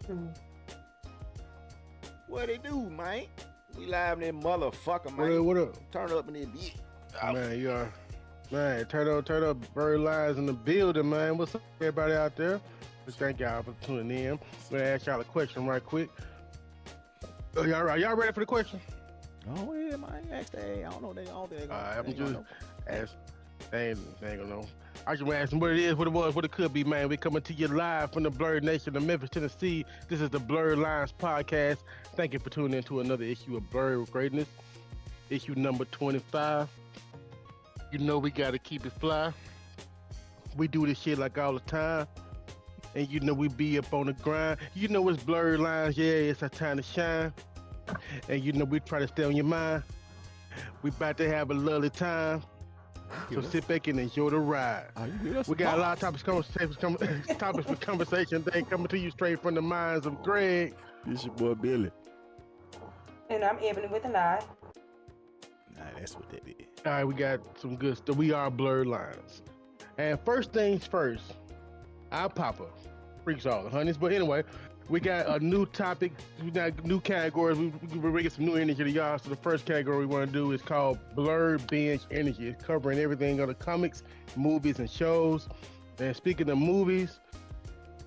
Mm. What they do, man? We live in that motherfucker, What up? man. What up? Turn up in that bitch. Man, you are. Man, turn up, bird lines in the building, man. What's up, everybody out there? Thank y'all for tuning in. I'm gonna ask y'all a question right quick. Y'all ready for the question? Oh yeah, man. Ask that. I don't know. I don't think they gonna. I'm They gonna just know. ask. They ain't gonna know. I just want to ask them what it is, what it was, what it could be, man. We coming to you live from the Blerd Nation of Memphis, Tennessee. This is the Blerd Lines podcast. Thank you for tuning in to another issue of Blerd Greatness, issue number 25. You know we gotta keep it fly. We do this shit like all the time. And you know we be up on the grind. You know it's Blerd Lines, yeah, it's our time to shine. And you know we try to stay on your mind. We about to have a lovely time. So sit back and enjoy the ride. We got a lot of topics for conversation today coming to you straight from the minds of Greg. This your boy Billy. And I'm Ebony with an eye. Nah, that's what that is. All right, we got some good stuff. We are Blerd Lines. And first things first, our Papa freaks all the honeys. But anyway, we got a new topic. We got new categories. We're bringing some new energy to y'all. So the first category we want to do is called Blerd Binge Energy. It's covering everything on the comics, movies, and shows. And speaking of movies,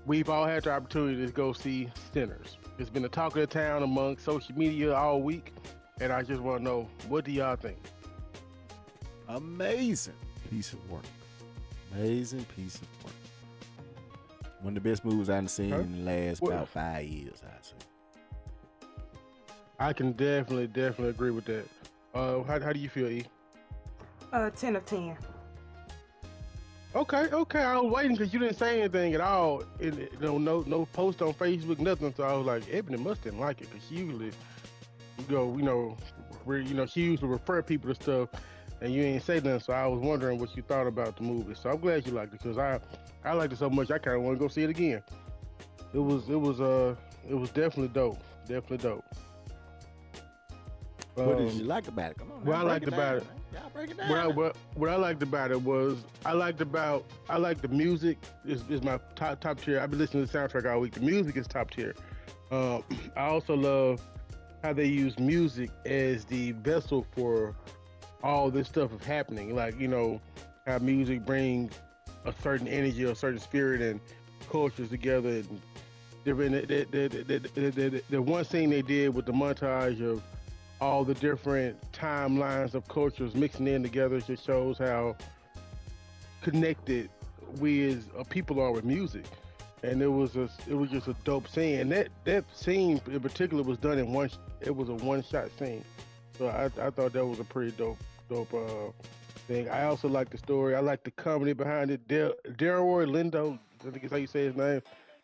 we've all had the opportunity to go see Sinners. It's been the talk of the town among social media all week. And I just want to know, what do y'all think? Amazing piece of work. Amazing piece of work. One of the best movies I've seen in the last about 5 years, I'd say. I can definitely agree with that. How do you feel, E? 10 of 10. Okay. I was waiting because you didn't say anything at all. No post on Facebook, nothing. So I was like, Ebony must didn't like it because she usually, she usually refer people to stuff, and you ain't say nothing. So I was wondering what you thought about the movie. So I'm glad you liked it because I liked it so much I kind of want to go see it again. It was definitely dope. Definitely dope. What did you like about it? Come on. What I liked about it. Y'all break it down. What I liked about it was I like the music is my top tier. I've been listening to the soundtrack all week. The music is top tier. I also love how they use music as the vessel for all this stuff of happening. Like, how music brings a certain energy, a certain spirit, and cultures together. And the one scene they did with the montage of all the different timelines of cultures mixing in together just shows how connected we as people are with music. And it was just a dope scene. And that scene in particular was done in it was a one-shot scene. So I thought that was a pretty dope thing. I also like the story. I like the comedy behind it. Delroy Lindo, I think is how you say his name,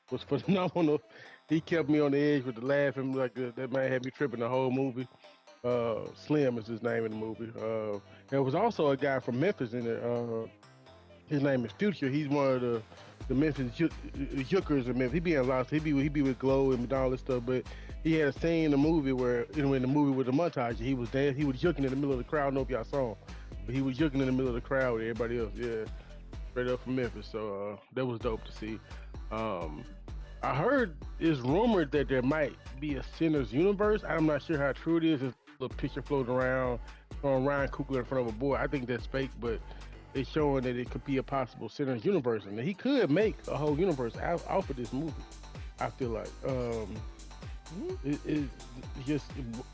was phenomenal. He kept me on the edge with the laughing. Like that man had me tripping the whole movie. Slim is his name in the movie. There was also a guy from Memphis in it. His name is Future. He's one of the Memphis Yookers in Memphis. He be in lots. He be with Glow and all this stuff. But he had a scene in the movie where in the movie with the montage, he was there. He was yucking in the middle of the crowd. I don't know if y'all saw him, but he was yucking in the middle of the crowd with everybody else. Yeah, straight up from Memphis. So that was dope to see. I heard it's rumored that there might be a Sinners universe. I'm not sure how true it is. There's a little picture floating around on Ryan Coogler in front of a board. I think that's fake, but it's showing that it could be a possible Sinners universe, and he could make a whole universe out of this movie. I feel like it just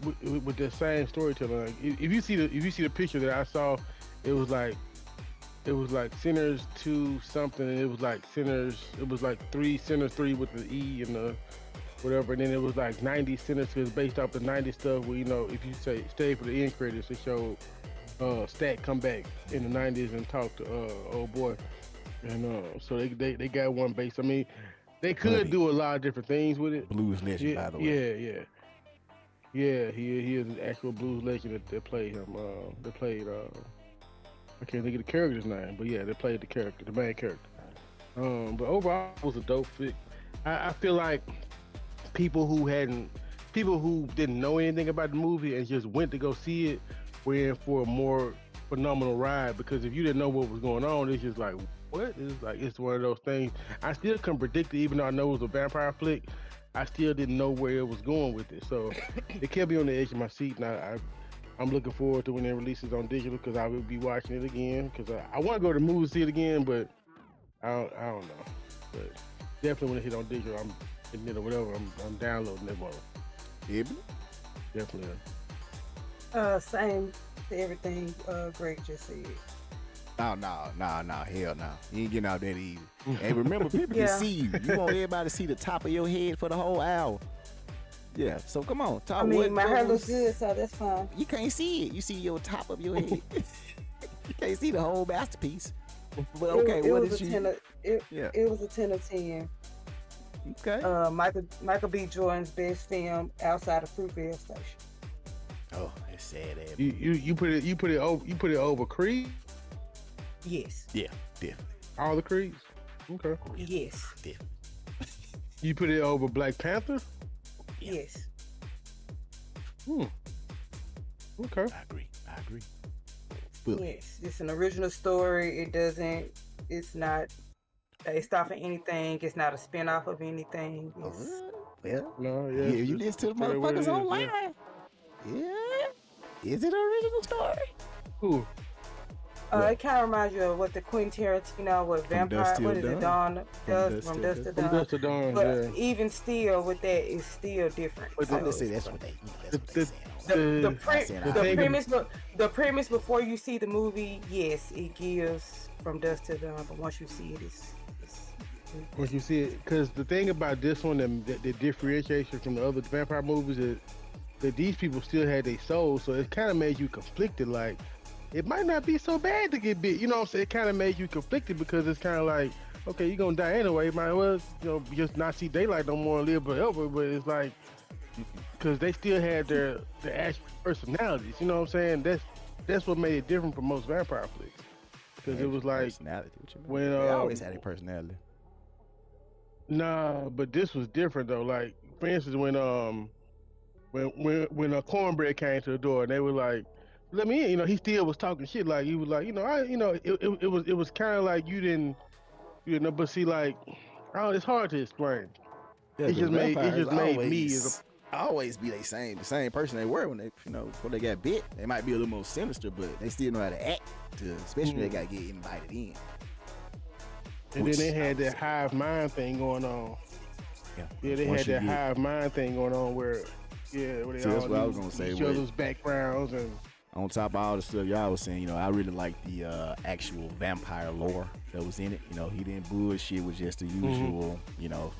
with the same storytelling. Like, if you see the picture that I saw, it was like Sinners 2 something, and it was like Sinners. It was like 3 Sinners 3 with the E and the whatever, and then it was like 90 Sinners because based off the 90 stuff. Where if you stay for the end credits, it showed Stat come back in the 90s and talk to old boy, and so they got one base. I mean, they could do a lot of different things with it. Blues legend, by the way. Yeah. He is an actual blues legend that played him. They played I can't think of the character's name, but yeah, they played the main character. But overall, it was a dope fit. I feel like people who didn't know anything about the movie and just went to go see it were in for a more phenomenal ride, because if you didn't know what was going on, it's just like, what? It's one of those things. I still couldn't predict it, even though I know it was a vampire flick. I still didn't know where it was going with it. So it kept me on the edge of my seat, and I'm looking forward to when it releases on digital because I will be watching it again. Because I want to go to the movie see it again, but I don't know. But definitely when it hit on digital, I'm admit or whatever. I'm downloading it more. Eben? Definitely. Same to everything Greg just said. Oh, no, hell no. You ain't getting out that easy. And remember, people Yeah. can see you. You want everybody to see the top of your head for the whole hour. Yeah, so come on, talk. I mean, my hair looks was- good, so that's fine. You can't see it. You see your top of your head. You can't see the whole masterpiece. But okay, it what was did a you? 10 of, it, Yeah. it was a 10 of 10. Okay. Michael B. Jordan's best film outside of Fruitvale Station. Oh, it's sad. You put it over Creed. Yes. Yeah, definitely. All the Creeds. Okay. Yes. Definitely. You put it over Black Panther. Yeah. Yes. Okay. I agree. Fully. Yes. It's an original story. It's not based off of anything. It's not a spin-off of anything. It's, Well, No. yeah, Yeah. you listen to the tell you what it motherfuckers is, online. yeah. Yeah. Is it an original story? Cool. it kind of reminds you of what the Quentin Tarantino, what Vampire, Dusk Till what is it, Dawn, does from Dusk to From Dawn. Dusk to Dawn. But Yeah. even still, with that, it's still different. But So I'm just saying that's what they the- say. the premise before you see the movie, yes, it gives from Dusk to Dawn, but once you see it, it's Once you see it, because the thing about this one, the differentiation from the other vampire movies is that these people still had their soul, so it kind of made you conflicted. Like, it might not be so bad to get bit, you know what I'm saying? It kind of made you conflicted because it's kind of like, okay, you're gonna die anyway, might as well, just not see daylight no more and live forever. But it's like, because they still had their actual personalities, you know what I'm saying? That's what made it different from most vampire flicks, because it was like, personality. What you mean? when, They always had a personality. nah, but this was different though. Like, for instance, when a cornbread came to the door and they were like, "Let me in," he still was talking shit. Like, he was like, it was kind of like you didn't know. But see, like, it's hard to explain. Yeah, It just made me as always be the same person they were when they before they got bit. They might be a little more sinister, but they still know how to act. Especially when they got to get invited in. and then they had that hive mind thing going on. Yeah, they had that hive mind thing going on where they See, that's all what I knew was gonna say, each wait. other's backgrounds and. On top of all the stuff y'all was saying, I really like the actual vampire lore that was in it. He didn't bullshit with just the usual,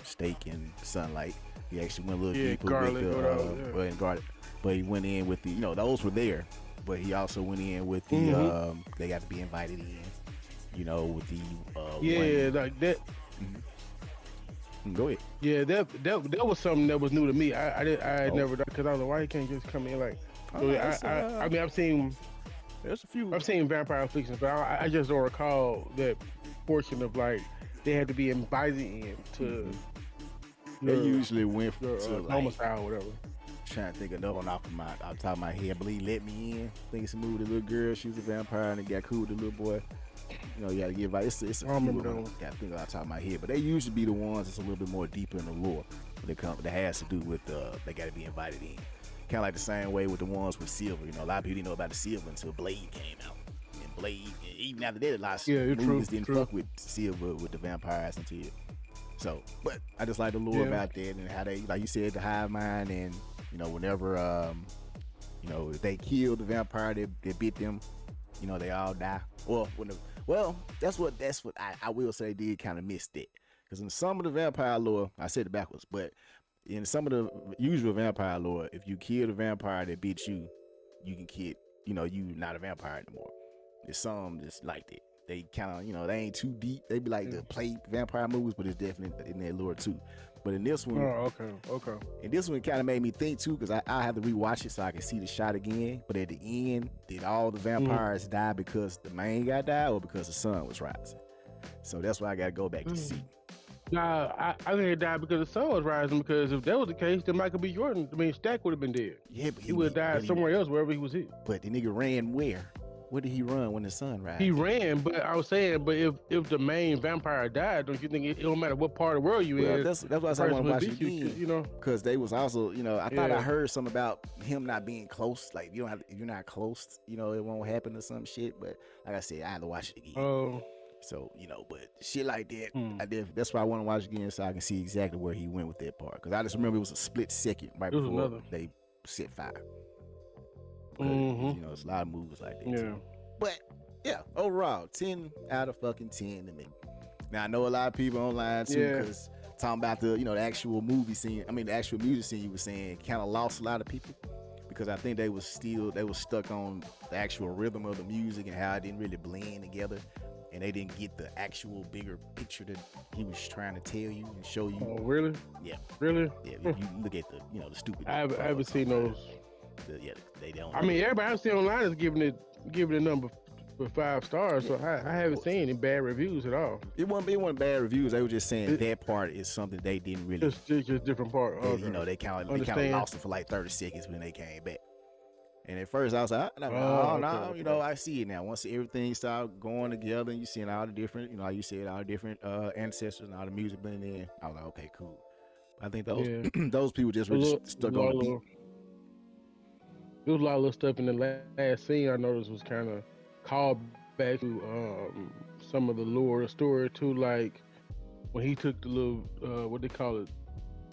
steak and sunlight. He actually went a little deeper garlic, with whatever, and garlic. But he went in with the, those were there. But he also went in with the, they got to be invited in, with the, like that. Go ahead. Yeah, that was something that was new to me. I never, because I was like, why you can't just come in like. So I mean, There's a few. I've seen vampire flicks, but I just don't recall that portion of like they had to be invited in to. They usually went your to like, homicide or whatever. trying to think of another one off the top of my head. I believe Let Me In. I think it's a movie with the little girl. She was a vampire and it got cool with the little boy. You gotta give out. It's a few remember of them. those. Gotta think off the top of my head. But they usually be the ones that's a little bit more deeper in the lore. That has to do with they gotta be invited in. Kind of like the same way with the ones with Silver. A lot of people didn't know about the Silver until Blade came out. And Blade, even after that, a lot of movies didn't fuck with Silver with the vampires until. So, but I just like the lore about that and how they, like you said, the hive mind and whenever if they kill the vampire that bit them, they all die. That's what I will say did kind of miss that, because in some of the vampire lore, I said it backwards, but in some of the usual vampire lore, if you kill the vampire that bit you, you can kill, you not a vampire anymore. There's some just like that. They kind of, they ain't too deep. They be like the play vampire movies, but it's definitely in that lore too. But in this one, okay. And this one kind of made me think too, because I have to rewatch it so I can see the shot again. But at the end, did all the vampires die because the main guy died or because the sun was rising? So that's why I got to go back to see. Nah, I think it died because the sun was rising. Because if that was the case, then Michael B. Jordan, Stack would have been dead. Yeah, but He would have died somewhere else, wherever he was hit. But the nigga ran where? Where did he run when the sun rises? He ran, but I was saying, but if the main vampire died, don't you think it don't matter what part of the world you in? That's why I said I want to watch it again. You know, because they was also, I thought I heard something about him not being close. Like if you're not close, it won't happen or some shit. But like I said, I had to watch it again. Oh. So but shit like that, I did. That's why I want to watch it again so I can see exactly where he went with that part. Because I just remember it was a split second right before they set fire. It's a lot of movies like that. Yeah. Too. But yeah, overall, 10 out of fucking 10 to me. Now I know a lot of people online too, because talking about the the actual movie scene. I mean the actual music scene you were saying kind of lost a lot of people because I think they was stuck on the actual rhythm of the music and how it didn't really blend together. And they didn't get the actual bigger picture that he was trying to tell you and show you. Oh, really? Yeah. Really? Yeah. If you look at the stupid. I haven't seen those. They don't. I mean, everybody I've seen online is giving it a number for 5 stars. So I haven't seen any bad reviews at all. It wasn't bad reviews. They were just saying that part is something they didn't really. Just different part. Okay. They kind of lost it for like 30 seconds when they came back. And at first I was like, no, I see it now. Once everything started going together and you seeing all the different, like you said, all the different ancestors and all the music blending in, I was like, okay, cool. I think those those people just really stuck on the beat. There was a lot of little stuff in the last scene I noticed was kind of called back to some of the lore of the story too, like when he took the little, what they call it,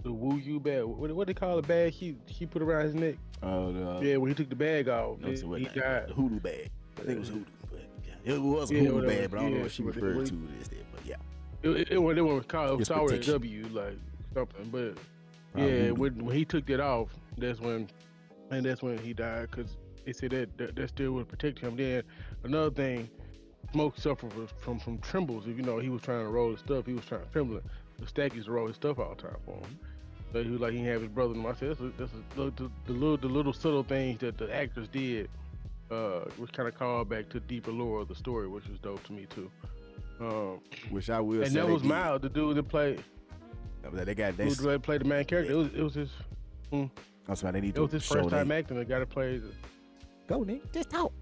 the woo-you bag, what they call the bag he put around his neck. When he took the bag off, he died. The hoodoo bag. I think it was hoodoo, but it was a hoodoo bag, but I don't know what she referred to it as that, but yeah. It was called started with a W, like something, but when he took that off, that's when he died, because they said that still would protect him. Then another thing, Smoke suffered from trembles. If he was trying to roll his stuff, he was trying to tremble. The stack used to roll his stuff all the time for him. So he was like, he didn't have his brother. And I said, the little subtle things that the actors did, which kind of called back to deeper lore of the story, which was dope to me too. Which I will. And say that was Miles, the dude that played. Who played the main character? It was his. That's why they need to. It was his first time acting. The guy that played. Go, Nick. Just talk.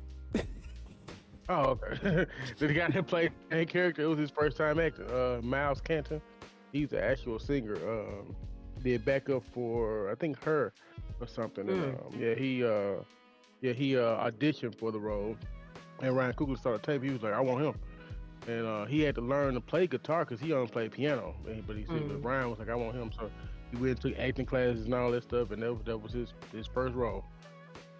Oh, okay. The guy that played the main character, it was his first time acting. Miles Canton. He's an actual singer. Did backup for I think Her or something. And, he auditioned for the role. And Ryan Coogler saw the tape. He was like, I want him. And he had to learn to play guitar because he only played piano. But he said, but Ryan was like, I want him. So he went and took acting classes and all that stuff. And that was his first role.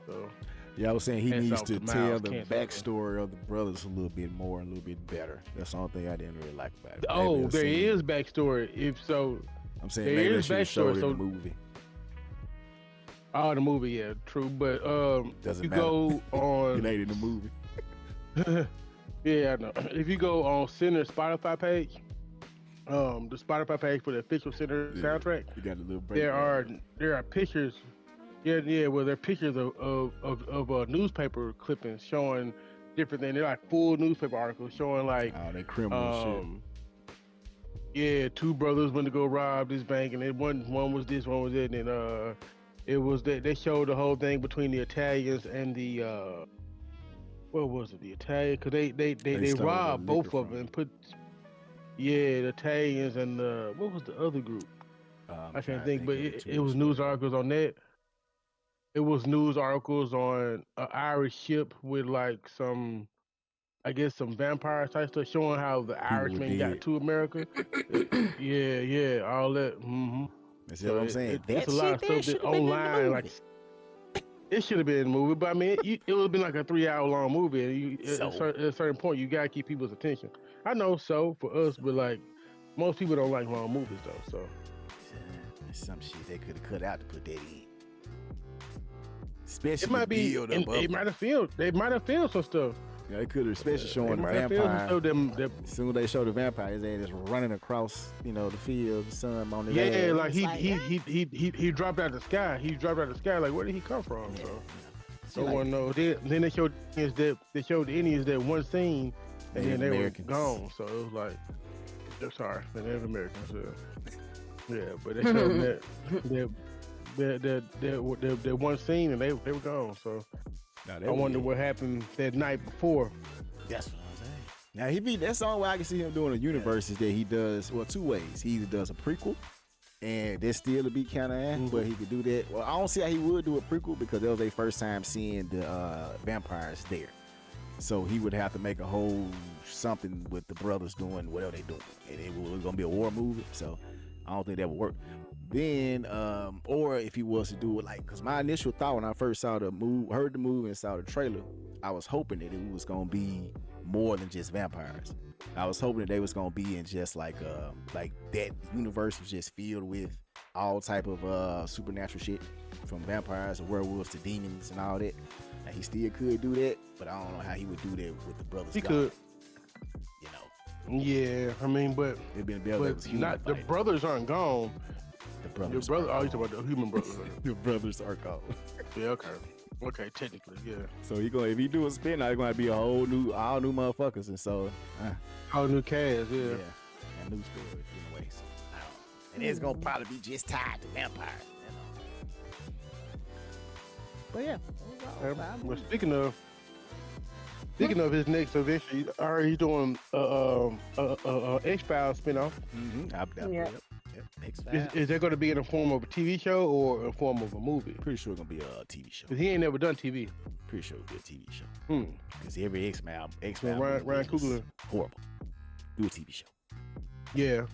So. Yeah, I was saying he needs to tell the backstory of the brothers a little bit more, a little bit better. That's the only thing I didn't really like about it. Oh, there is backstory. If so, I'm saying maybe they should show it in the movie. Oh, the movie, yeah, true. But doesn't you matter. Go on. It ain't in the movie. Yeah, I know. If you go on Center Spotify page, the Spotify page for the official Center soundtrack, you got a little break. There are pictures. Yeah. Well, there are pictures of newspaper clippings showing different things. They're like full newspaper articles showing like they criminal shit. Yeah, 2 brothers went to go rob this bank, and one was this, one was that, and it was that they showed the whole thing between the Italians and the what was it? The Italian, because they robbed both of them and put the Italians and what was the other group? I can't think, but it was news articles on that. It was news articles on an Irish ship with like some vampire type stuff showing how the Irishmen got to America. Yeah, all that. Mm-hmm. That's what I'm saying. It's a lot of stuff that online, like it should have been in the movie, but I mean, it would have been like a 3-hour long movie, and at a certain point, you gotta keep people's attention. I know, so for us, but like most people don't like long movies though. So some shit they could have cut out to put that in. Especially it might be. They might have filmed some stuff. Yeah, they could have, especially showing the vampire. As soon as they show the vampire, his ass is running across, the field, the sun on his ass. Yeah, like he dropped out of the sky. He dropped out of the sky. Like, where did he come from? Yeah. So no one knows. Then they showed the Indians that one scene, and then they were gone. So it was like, sorry, the Native Americans. Yeah, but they showed that one scene, and they were gone. So I wonder what happened that night before. That's what I'm saying. Now that's the only way I can see him doing a universe is that he does two ways. He either does a prequel, and that still to be kind of but he could do that. Well, I don't see how he would do a prequel because that was their first time seeing the vampires there. So he would have to make a whole something with the brothers doing whatever they doing, and it was gonna be a war movie. So I don't think that would work. Then, or if he was to do it because my initial thought when I first saw heard the movie and saw the trailer, I was hoping that it was gonna be more than just vampires. I was hoping that they was gonna be in just like that universe was just filled with all type of supernatural shit, from vampires to werewolves to demons and all that. Now, he still could do that, but I don't know how he would do that with the brothers. He could. You know. Yeah, I mean, but it'd been better. But not the brothers aren't gone. The brothers. Oh, you talking about the human brothers? The brothers are gone. Yeah, okay. Okay, technically, yeah. So if he do a spin, it's gonna be all new motherfuckers, and so all new cast, yeah. And new story in a way. So, and it's gonna probably be just tied to vampires. But yeah. Well, speaking of his next adventure, he's doing X-Files spinoff. Yeah. Is that going to be in the form of a TV show or in the form of a movie? Pretty sure it's going to be a TV show. Because he ain't never done TV. Pretty sure it'll be a TV show. Because every X-Men Ryan Coogler. Horrible. Do a TV show. Yeah.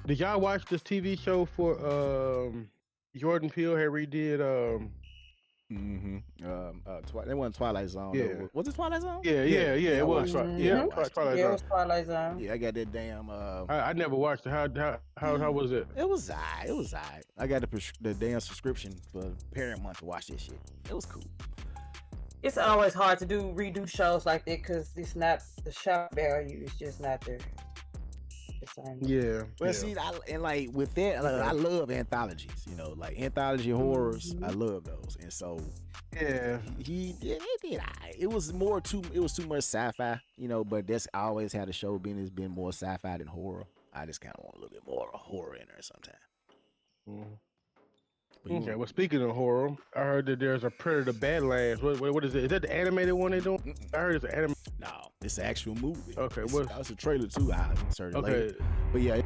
Did y'all watch this TV show for Jordan Peele had redid they wasn't Twilight Zone. Yeah. No. Was it Twilight Zone? Yeah, it was. Twilight Zone. It was Twilight Zone. Yeah, I got that damn I never watched it. How was it? It was alright. I got the damn subscription for Paramount to watch this shit. It was cool. It's always hard to redo shows like that because it's not the shock value. It's just not there. Yeah. But see, with that, I love anthologies. You know, like anthology horrors. I love those, and so he did. It was too much sci-fi. You know, but that's always how the show been. It's been more sci-fi than horror. I just kind of want a little bit more horror in there sometimes. Okay. Well, speaking of horror, I heard that there's a Predator Badlands. What is it? Is that the animated one they doing? I heard it's an animated. No, it's an actual movie. Okay, that's a trailer too. I inserted later. But yeah.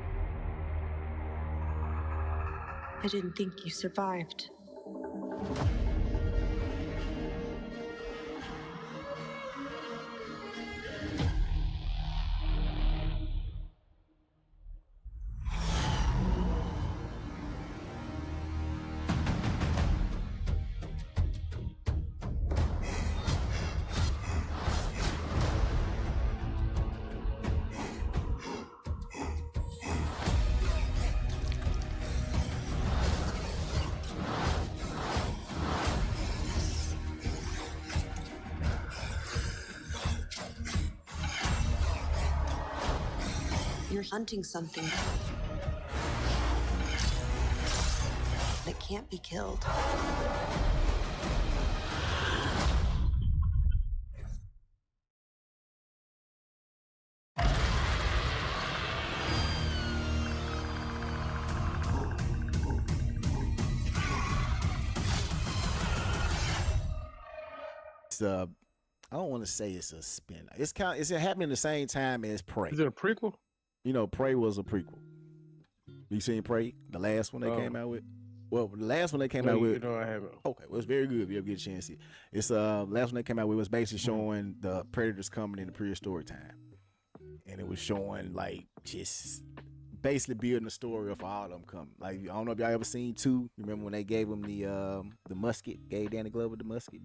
I didn't think you survived. You're hunting something that can't be killed. I don't want to say it's a spin. It's happening at the same time as Prey. Is it a prequel? You know, Prey was a prequel. You seen Prey? The last one they came out with? Well, the last one they came out with. No, I haven't. Okay, well, it's very good if you ever get a chance to see it. It's last one they came out with was basically showing the predators coming in the prehistoric time. And it was showing just basically building the story of all of them coming. I don't know if y'all ever seen 2. Remember when they gave him the musket, gave Danny Glover the musket?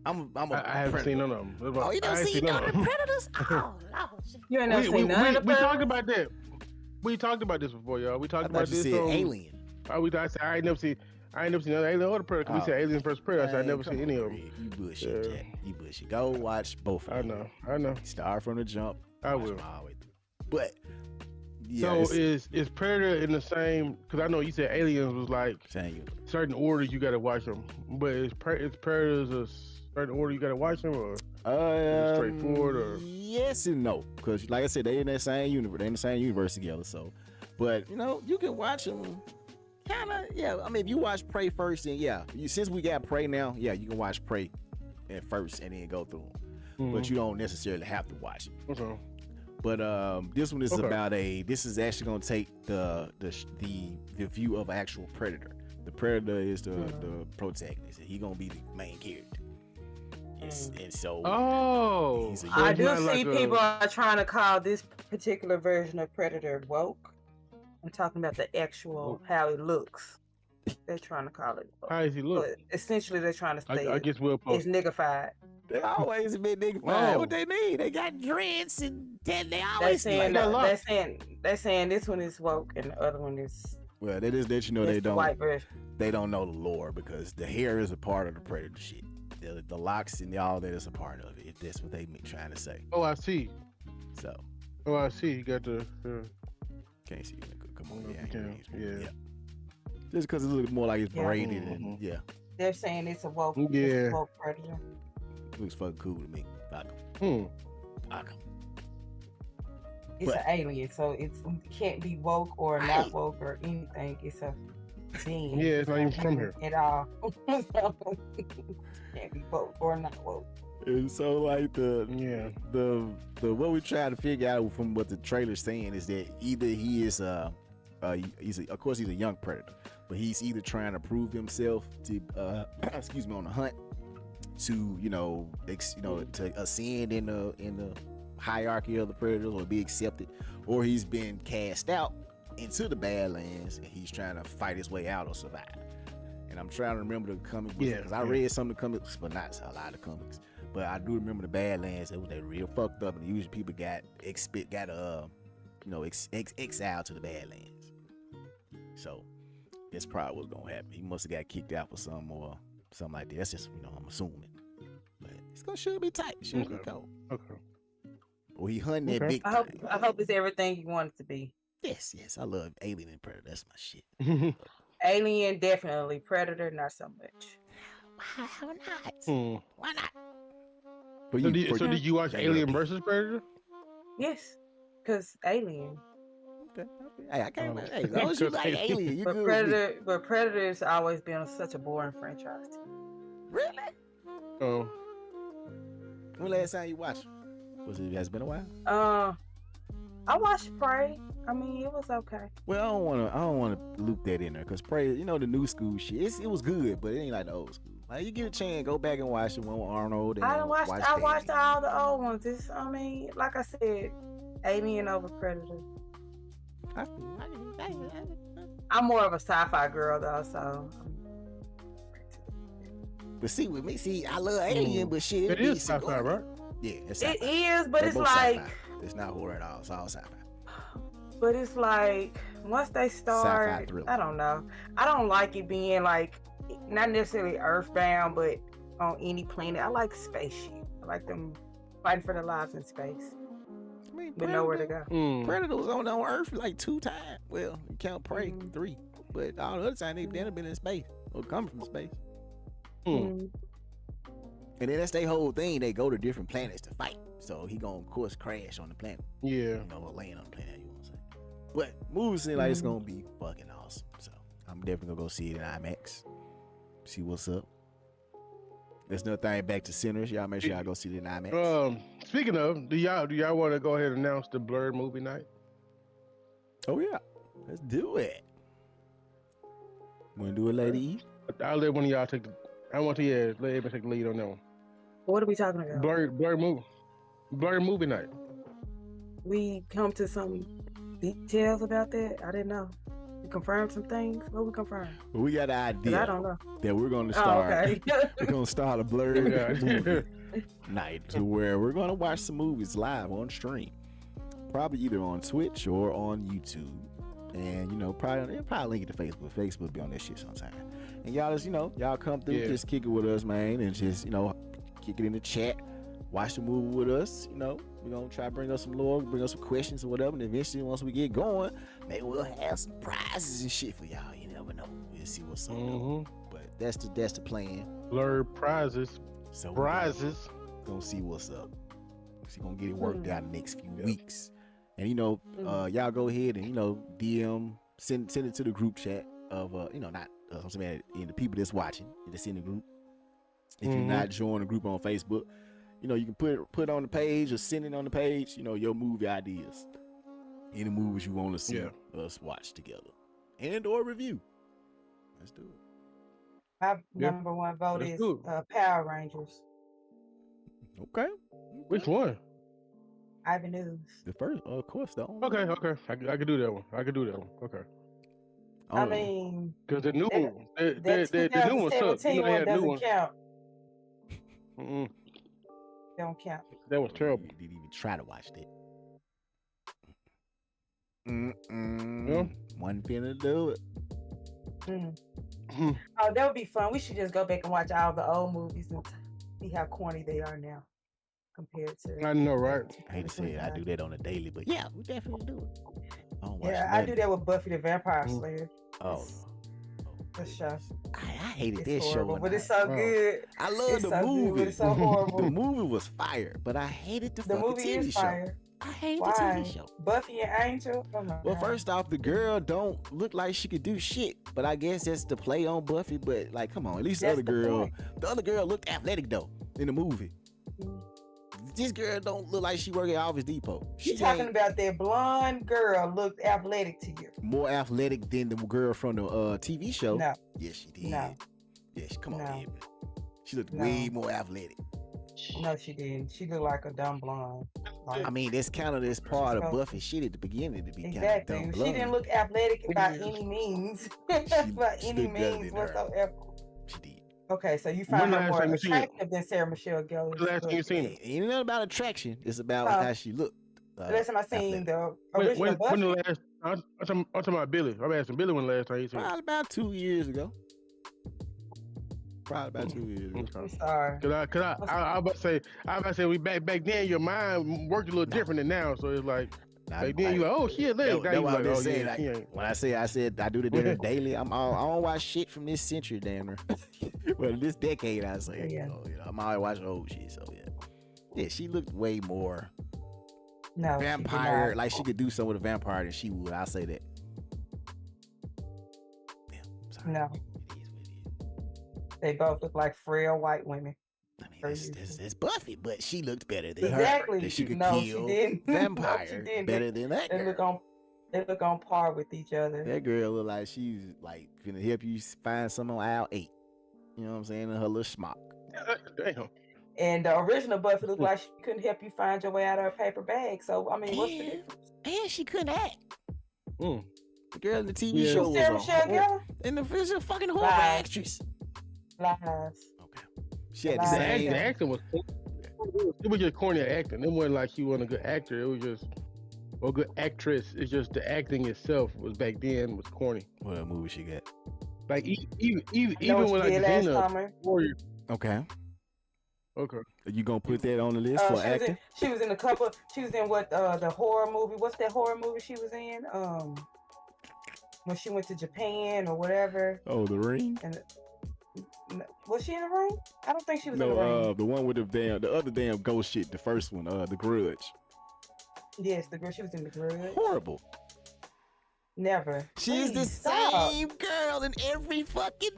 I haven't seen none of them. Oh, you never seen none of the Predators? Oh, no. You ain't never seen none of the We talked about that. We talked about this before, y'all. We talked about this. You said Alien. I ain't never seen none Alien or the Predator. We said Alien vs. Predator. I said I never seen any of them. You bullshit, Jack. You bullshit. Go watch both of them. I know. Start from the jump. I will. But yeah, so is Predator in the same? Because I know you said Aliens was like certain orders you got to watch them, but is Predators a certain order you got to watch them, or straightforward? Or yes and no, because like I said, they in that same universe. They in the same universe together. So, but you can watch them Kinda, yeah. I mean, if you watch Prey first, then yeah. Since we got Prey now, yeah, you can watch Prey at first and then go through them. But you don't necessarily have to watch it. Okay. But this one is about this is actually gonna take the view of an actual predator. The predator is the protagonist, and he gonna be the main character. Yes, and so I do see people are trying to call this particular version of Predator woke. I'm talking about the actual how it looks. They're trying to call it woke. How does he look? But essentially, they're trying to say I guess we'll post. It's niggified. They always been niggified. What they mean? They got dreads and they always they're saying this one is woke and the other one is. Well, that is that they don't. White version. They don't know the lore because the hair is a part of the predator shit. The locks and all that is a part of it. That's what they trying to say. Oh, I see. So. Oh, I see. You got the. Can't see it. Come on, yeah. Just because it looks more like it's braided and They're saying it's a woke, predator. Looks fucking cool to me. It's an alien, so it can't be woke or not woke or anything. It's a being. Yeah, it's not even from here at all. So, can't be woke or not woke. And so, like the what we try to figure out from what the trailer's saying is that either he is of course he's a young predator, but he's either trying to prove himself to on the hunt to to ascend in the hierarchy of the predators or be accepted, or he's been cast out into the Badlands and he's trying to fight his way out or survive. And I'm trying to remember the comic books because I read some of the comics, but not a lot of comics. But I do remember the Badlands. They real fucked up, and usually people got exiled to the Badlands. So that's probably what's gonna happen. He must have got kicked out for something or something like that. That's just I'm assuming. But should be tight. Should be cold. Okay. Well, he hunting that big. I hope it's everything you want it to be. Yes. I love Alien and Predator. That's my shit. Alien definitely, Predator not so much. How not? Why not? So did you watch Alien versus Predator? Yes, because Alien. Okay. Hey, I can't. Hey, as long as you like Alien, you good. But Predator's always been such a boring franchise. Really? Oh. When last time you watched? Has it been a while? I watched Prey. I mean, it was okay. Well, I don't want to loop that in there because Prey, the new school shit, it was good, but it ain't like the old school. Like you get a chance, go back and watch the one with Arnold. And I watched all the old ones. Like I said, Alien over Predator. I'm more of a sci-fi girl though, so. But see, with me, I love Alien, but shit, it is sci-fi, right? Yeah, it's it is, but it's like sci-fi. It's not horror at all. It's all sci-fi. But it's like once they start, I don't know. I don't like it being like not necessarily earthbound, but on any planet. I like spaceship. I like them fighting for their lives in space. I mean, but nowhere to go. Predator was on Earth like 2 times. Well, you count Prey 3, but all the other time they've been in space or come from space. And then that's their whole thing. They go to different planets to fight. So he gonna of course crash on the planet. Yeah. Or land on the planet, you want to say. But movie seem like it's gonna be fucking awesome. So I'm definitely gonna go see it in IMAX. See what's up. There's another thing back to Sinners. Y'all make sure y'all go see it in IMAX. Speaking of, do y'all want to go ahead and announce the Blerd movie night? Oh yeah, let's do it. Wanna do it, Lady? I'll let one of y'all take the. I want to let everybody take the lead on that one. What are we talking about? Blerd movie night. We come to some details about that. I didn't know. We confirmed some things. What we confirmed? Well, we got an idea. I don't know. That we're going to start. Oh, okay. We're going to start a Blerd movie night to where we're going to watch some movies live on stream, probably either on Twitch or on YouTube. And probably link it to Facebook. Facebook be on that shit sometime. And y'all just y'all come through, just kick it with us, man, and just kick it in the chat. Watch the movie with us. We're gonna try to bring us some lore, bring us some questions or whatever. And eventually, once we get going, maybe we'll have some prizes and shit for y'all. You never know. We'll see what's up. But that's the plan. Blerd prizes. So prizes. Gonna see what's up. We're gonna get it worked out in the next few weeks. And y'all go ahead and DM, send it to the group chat. of not I'm saying the people that's watching, that's in the group. If you're not joining the group on Facebook, you can put on the page or send it on the page, your movie ideas. Any movies you want to see us watch together and or review. Let's do it. My number one vote is Power Rangers. Okay. Which one? Ivan News. The first, of course. Okay. I could do that one. Okay. I mean, because the new one, the new one sucks. One doesn't count. Don't count. That was terrible. You didn't even try to watch that. One finna do it. Oh, that would be fun. We should just go back and watch all the old movies and see how corny they are now compared to. I know, right? I hate to say it, I do that on a daily, but yeah, we definitely do it. I do that with Buffy the Vampire Slayer. Oh, the show. I hated this show, but it's so good. I love the movie. Good, but it's so horrible. The movie was fire, but I hated the movie TV is show. Fire. I hate the TV show. Buffy and Angel? Well, first off, the girl don't look like she could do shit, but I guess that's the play on Buffy. But like, come on, at least the other girl looked athletic though in the movie. This girl don't look like she work at Office Depot. You talking about that blonde girl looked athletic to you? More athletic than the girl from the TV show? No. Yes, she did. No. Yes, come on, baby. She looked way more athletic. No, she didn't. She looked like a dumb blonde. I mean, that's kind of this part of Buffy shit at the beginning to be kind of dumb blonde. She didn't look athletic by any means. By any means whatsoever. She did. Okay, so you find her more attractive than Sarah Michelle Gellar. The last time you seen it? Ain't nothing about attraction. It's about how she looked. The last time I seen the original Buffy. When the last? I'm talking about Billy. I'm asking Billy when the last time you seen it. Probably about 2 years ago. Probably about 2 years ago. I'm sorry. Cause I was about to say we back then your mind worked a little different than now, so it's like. Like then you like, oh shit, that's what I'm just saying. When I said I do the daily, I don't watch shit from this century, damn near. Well, this decade, I say, I'm always watching old shit. So yeah, she looked way more vampire, like she could do something with a vampire than she would. I'll say that. Yeah, sorry. No, they both look like frail white women. I mean, it's Buffy, but she looked better than her. That she could kill she didn't. vampire better than that girl. They look on par with each other. That girl look like she's like gonna help you find something on aisle 8. You know what I'm saying? In her little smock. Damn. And the original Buffy looked like she couldn't help you find your way out of her paper bag. So I mean, what's the difference? And she couldn't act. The girl in the TV show was Sarah Michelle Gellar? And she's a fucking horrible actress. Lies. Okay. She had the same. The acting was. It was just corny acting. It wasn't like she wasn't a good actor. It was just a good actress. It's just the acting itself was back then was corny. What movie she got? Like even when like Dana Warrior. Okay. Okay. Are you gonna put that on the list for acting? She was in a couple. She was in what the horror movie? What's that horror movie she was in? When she went to Japan or whatever. Oh, The Ring. Was she in The Ring? I don't think she was in The Ring. The one with the other damn ghost shit. The first one, The Grudge. Yes, the girl. She was in The Grudge. Horrible. Never. She's the same girl in every fucking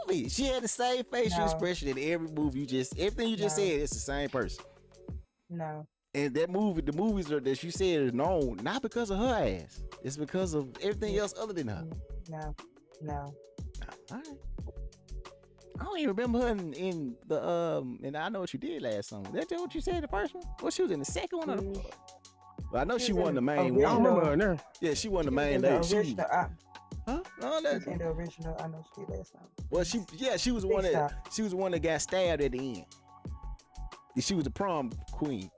movie. She had the same facial expression in every movie. Everything you just said, it's the same person. No. And that movie, the movies that you said is known not because of her ass. It's because of everything else other than her. No. All right. I don't even remember her in the and I Know What You Did last summer. That's what you said the first one? Well, she was in the second one or the Well, I know she won the main one. I don't remember her there. Yeah, she won the main lady. Huh? No, that's in the original. I Know She Did last time. Well, she was one that got stabbed at the end. She was the prom queen.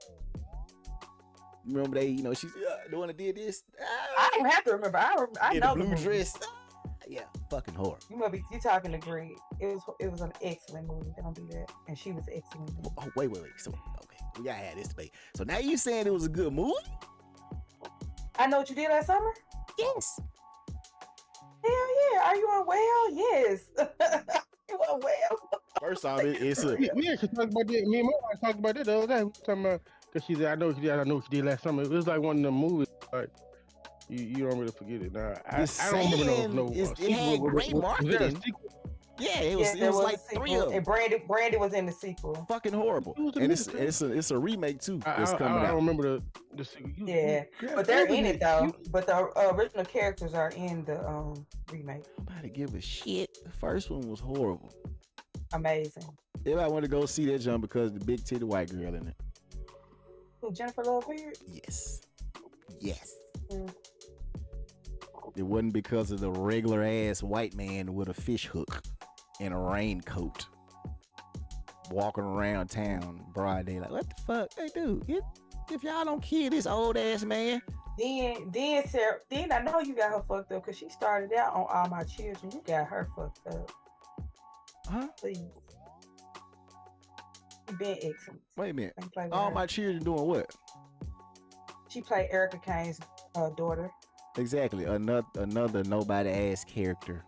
Remember she's the one that did this. I don't have to remember. I know the blue dress. Yeah, fucking horror. You talking to Greg. It was an excellent movie. Don't do that. And she was excellent. Oh, wait. So okay, we gotta have this debate. So now you saying it was a good movie? I Know What You Did last summer? Yes. Hell yeah. Are you on well? Yes. You on well? First off, it's a we actually talked about that. Me and my wife talked about that the other day. We were talking about because she said I know what she did last summer. It was like one of the movies like You don't really forget it. Nah, I don't remember no. It had great marketing. Yeah, it was like 3 of them. And Brandy was in the sequel. Fucking horrible. And it's a remake too. It's coming out. I don't remember the sequel. But they're in it though. But the original characters are in the remake. Nobody give a shit. The first one was horrible. Amazing. Everybody want to go see that jump because the big titty white girl in it. Who, Jennifer Love Weird? Yes. It wasn't because of the regular ass white man with a fish hook and a raincoat walking around town broad day like, what the fuck? Hey, dude, if y'all don't kill this old ass man. Then Sarah, I know you got her fucked up because she started out on All My Children. You got her fucked up. Huh? Please. You been excellent. Wait a minute. All My Children doing what? She played Erica Kane's daughter. Exactly. Another nobody ass character.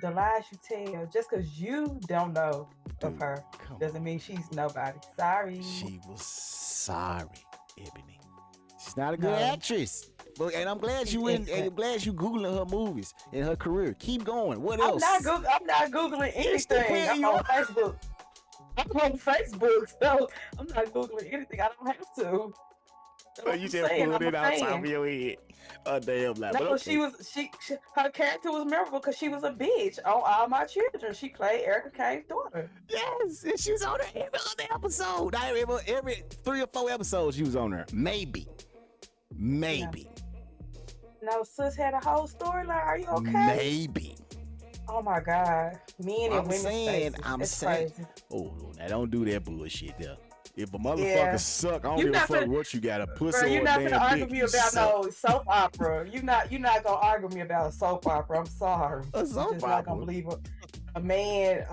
The lies you tell, just because you don't know of her, doesn't mean she's nobody. Sorry. She was sorry, Ebony. She's not a good actress. And I'm glad you Googling her movies and her career. Keep going. What else? I'm not Googling anything. I'm on Facebook. So I'm not Googling anything. I don't have to. You just pulled it out top of your head. A damn lie. No, her character was memorable because she was a bitch on All My Children. She played Erica Kane's daughter. Yes, and she was on there every other episode. Every 3 or 4 episodes she was on there. Maybe. No, sis had a whole storyline. Are you okay? Maybe. Oh my God. Men and women's faces. I'm saying. Crazy. Oh, now don't do that bullshit there. If a motherfucker suck, I don't give a fuck what you got, a pussy or a damn dick. You're not gonna argue me about no soap opera. You're not gonna argue me about a soap opera. I'm sorry. A soap opera? Not gonna believe a man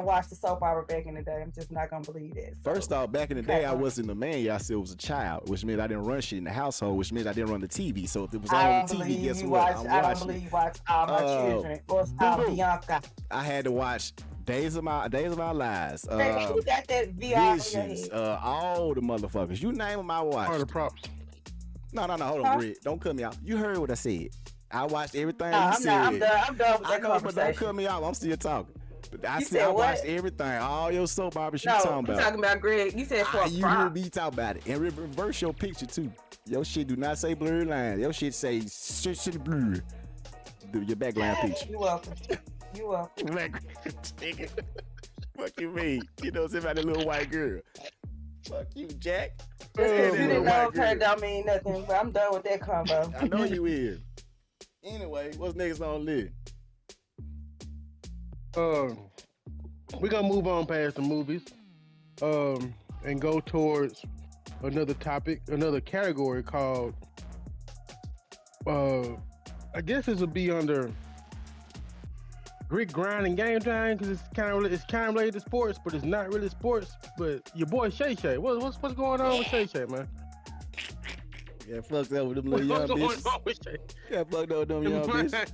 watched the soap opera back in the day. I'm just not gonna believe that. So. First off, back in the day, I wasn't a man. I still was a child, which means I didn't run shit in the household, which means I didn't run the TV. So if it was on the TV, guess what? I don't believe you watched All My Children or Bianca. I had to watch Days of My Lives. You got that VR Visions, all the motherfuckers. You name them, I watched. All the props. No, hold on, Red. Don't cut me out. You heard what I said. I watched everything you said. I'm done with that conversation. But don't cut me out. I'm still talking. But I watched everything. All your soap operas you talking about. I'm talking about Greg. You said for a you heard me talk about it. And reverse your picture, too. Your shit do not say blurred lines. Your shit say blurred. Your background picture. You're welcome. Fuck you mean? You know something about the little white girl. Fuck you, Jack. Just because you didn't know her don't mean nothing, but I'm done with that combo. I know you is. Anyway, what's next on the list? We're gonna move on past the movies and go towards another topic, another category called I guess this would be under grit, grind, and game time because it's kind of related to sports, but it's not really sports. But your boy Shay Shay, what's going on with Shay Shay, man? Yeah, fucked up with them little young bitches. Yeah, fucked up with them young bitches.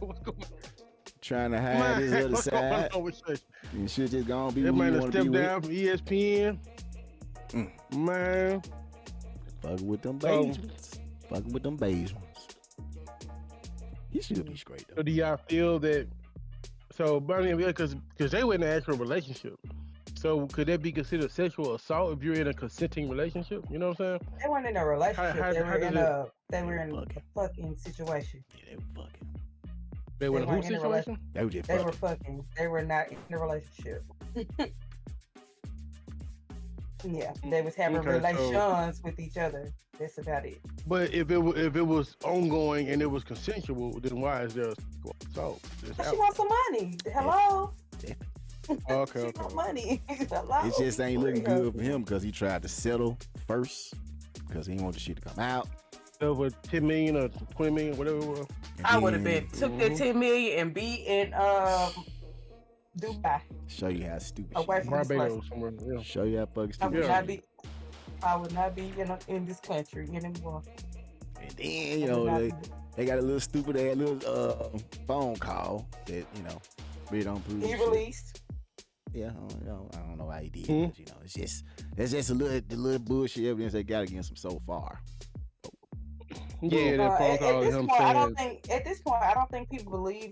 Trying to hide his other side. You should just go and be who you want to be with. Step down from ESPN. Man. Fucking with them beige ones. He should be straight though. So do y'all feel that? So, but I mean, because they were in an actual relationship. So could that be considered sexual assault if you're in a consenting relationship? You know what I'm saying? They weren't in a relationship. They were in a fucking situation. Yeah, they were fucking. They were in a who situation? They were just fucking. They were fucking. They were not in a relationship. Yeah, they was having relations with each other. That's about it. But if it was ongoing and it was consensual, then why is there assault? She wants some money. Hello. Okay. She want money. Hello? It just ain't looking good for him because he tried to settle first because he didn't want the shit to come out. Over 10 million or 20 million, whatever it was. I would have took that 10 million and be in Dubai. Show you how stupid. Away from Barbados somewhere. Yeah. Show you how fucking stupid. I would not be in this country anymore. And then they got a little stupid ass little phone call that really don't prove. He released. Yeah, I don't know how he did. But, it's just a little bullshit evidence they got against him so far. Yeah, that phone call at of this him point, saying, at this point, I don't think people believe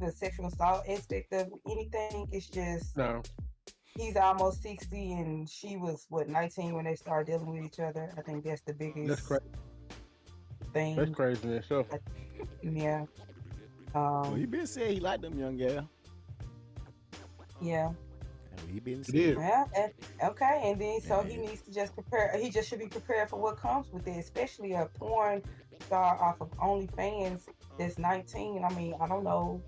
the sexual assault aspect of anything. It's just no, he's almost 60 and she was 19 when they started dealing with each other. I think that's the that's biggest crazy. That's thing. crazy in itself. Yeah. Well, he been saying he liked them young gal. Yeah. He been He did. saying. Yeah. Okay. And then so he needs to just prepare. He just should be prepared for what comes with it, especially a porn star off of OnlyFans that's 19. I mean, I don't know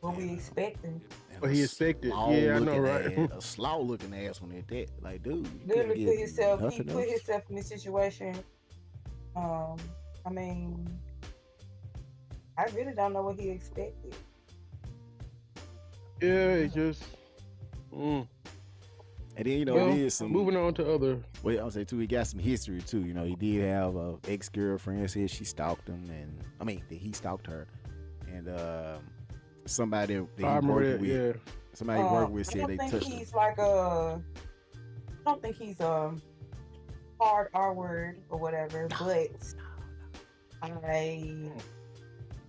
what we expecting. But he expected. Yeah, I know, right? A slow looking ass when at that. Like, dude, you Literally put himself. He nothing put else. himself in this situation. I mean, I really don't know what he expected. Yeah, it's just. And then Well, it is some moving on to other. Well, I'll say too, he got some history too. He did have a ex-girlfriend said she stalked him, and that he stalked her, and somebody that he worked with, yeah. somebody he worked with said they touched him. I don't think he's hard R word or whatever, but I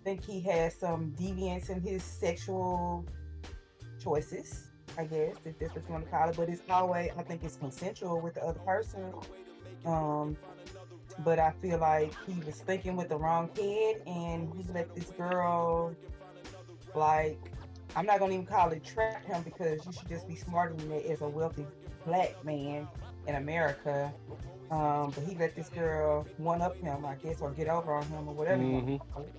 think he has some deviance in his sexual choices, I guess, if that's what you want to call it. But it's always, I think it's consensual with the other person. But I feel like he was thinking with the wrong head, and he let this girl, like, I'm not gonna even call it trap him, because you should just be smarter than that as a wealthy black man in America. But he let this girl one up him, I guess, or get over on him or whatever. You want to call it.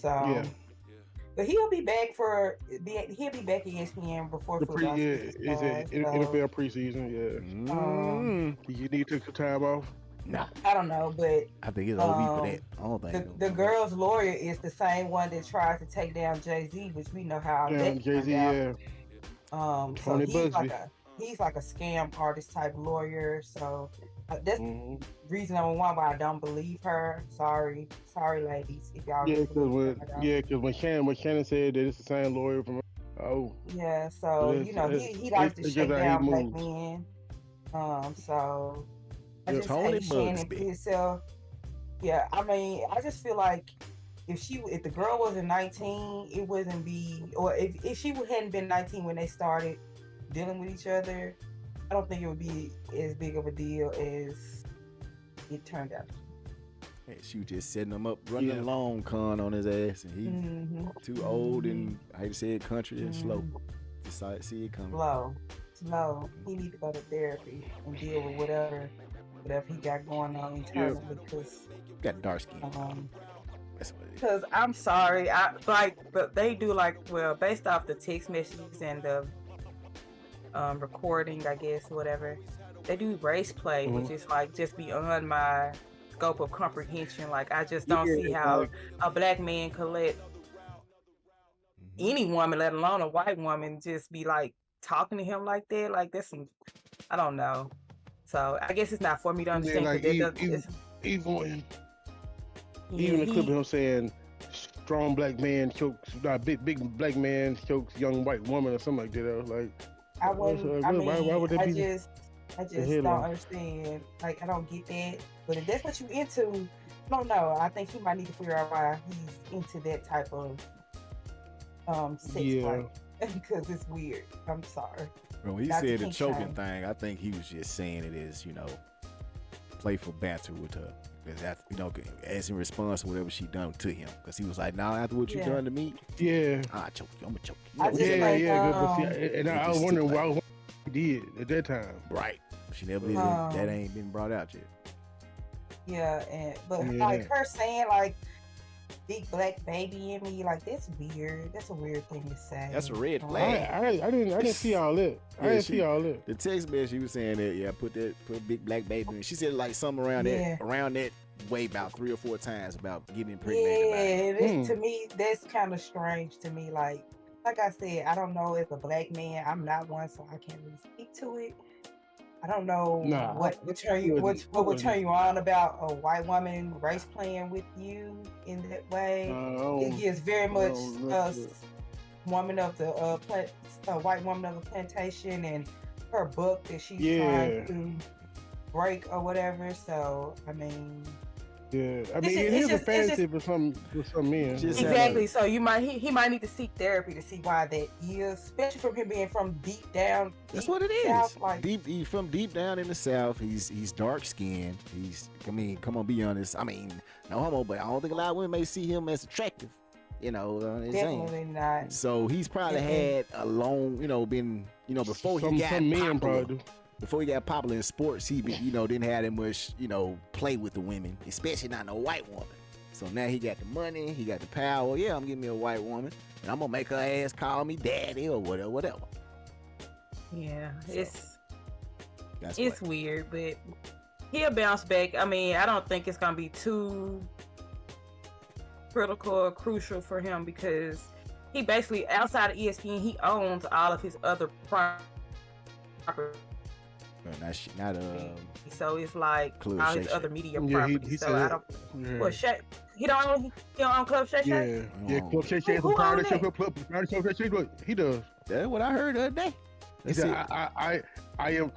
Yeah. But he'll be back at ESPN before football. Is it NFL preseason? Yeah. You need to take some time off. Nah, I don't know, but I think it's OB for that. I don't think the girl's lawyer is the same one that tried to take down Jay-Z, which we know how that Jay-Z, yeah. Tony So Busby. he's like a scam artist type lawyer. So that's reason number one why I don't believe her. Sorry, ladies, if y'all. Because when Shannon said that it's the same lawyer from. Oh. Yeah, so he likes to shake down black men. So I just hate Shannon for himself. Yeah, I mean, I just feel like if the girl wasn't 19, it wouldn't be, or if she hadn't been 19 when they started dealing with each other, I don't think it would be as big of a deal as it turned out. Hey, she was just setting him up, running a long con on his ass, and he too old and, how you say it, country and slow. Decided to see it coming. Slow. He need to go to therapy and deal with whatever he got going on internally, because got dark skin. That's what it is. Because I'm sorry, but they do based off the text messages and the recording, I guess, whatever. They do race play, which is just beyond my scope of comprehension. Like, I just don't see how a black man could let any woman, let alone a white woman, just be like talking to him like that. Like, that's some, I don't know. So I guess it's not for me to understand. Even the clip of him saying strong black man chokes, big black man chokes young white woman or something like that. I was like, why would that be? I just don't understand. Like, I don't get that. But if that's what you into, I don't know. I think he might need to figure out why he's into that type of sex play, because it's weird. I'm sorry. Bro, when he said the choking thing, I think he was just saying it as, playful banter with her. As in response to whatever she done to him. Because he was like, after what you done to me, I choke you. I'm going to choke you. And I was wondering why he did at that time. Right. She never did. That ain't been brought out yet. Yeah, like her saying, like, big black baby in me, like, that's weird. That's a weird thing to say. That's a red flag. I didn't see all that. See all that. The text message, she was saying that, put big black baby in. She said like something around that way about 3 or 4 times about getting impregnated. Yeah, to me, that's kind of strange to me. Like I said, I don't know, as a black man, I'm not one, so I can't really speak to it. I don't know what would turn you on about a white woman race playing with you in that way. It gives very much woman of the white woman of the plantation and her book that she's trying to break or whatever. So I mean, Yeah, I mean, it is a fantasy for some men. Exactly. So he might need to seek therapy to see why that is, especially from him being from deep down. That's what it is. South, like, He's from deep down in the South. He's dark skinned. Come on, be honest. I mean, no homo, but I don't think a lot of women may see him as attractive. Definitely not. So he's probably had a long, been, before he got popular. Before he got popular in sports, he didn't have that much, play with the women, especially not no white woman. So now he got the money, he got the power. Yeah, I'm getting me a white woman, and I'm gonna make her ass call me daddy or whatever. Yeah, it's weird, but he'll bounce back. I mean, I don't think it's gonna be too critical or crucial for him because he basically, outside of ESPN, he owns all of his other property. So it's like Club all Shay his Shay. other media properties. So I don't. Yeah. Well, he don't own Club Shay Shay. Yeah, Club Shay Shay is a part of Club Shay Shay. He does. That's what I heard the other day. He said, I am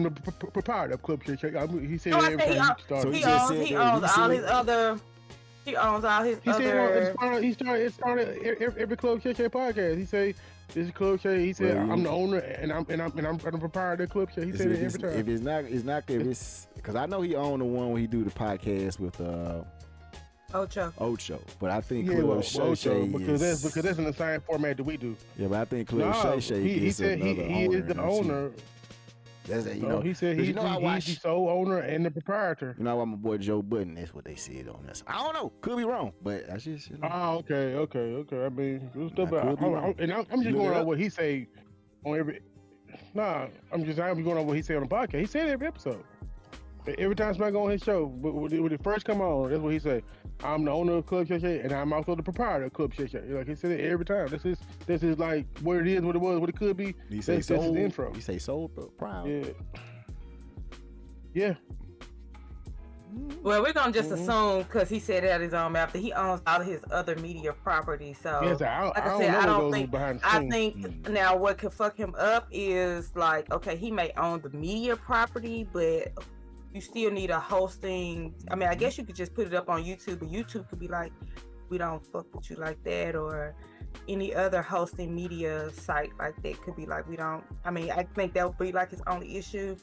the proprietor of Club Shay Shay. He said he owns all his other. He owns all his other. He started every Club Shay Shay podcast. He say, "This is Club Shay." He said, "I'm the owner and I'm the proprietor of Club Shay." He said it every time. If it's because I know he owned the one when he do the podcast with Ocho, but I think Club Shay Shay because that's in the same format that we do. Yeah, but I think Club Shay Shay he said he is the owner. That's that, he said he's the sole owner and the proprietor. You know, I'm my boy Joe Budden. That's what they said on this. I don't know. Could be wrong, but I just. Oh, okay. I mean, stuff I'm just going on what he say on every. Nah, I'm going on what he said on the podcast. He said every episode. Every time somebody go on his show, when it first come on, that's what he said. I'm the owner of Club Shay Shay, and I'm also the proprietor of Club Shay Shay. Like he said it every time. This is like what it is, what it was, what it could be. That's his intro. He say soul, proud. Yeah. Well, we're gonna just assume because he said it out his own mouth that he owns all of his other media properties. So, I think now what could fuck him up is like, okay, he may own the media property, but you still need a hosting. I mean, I guess you could just put it up on YouTube, but YouTube could be like, we don't fuck with you like that, or any other hosting media site like that could be like, we don't. I mean, I think that would be like his only issue.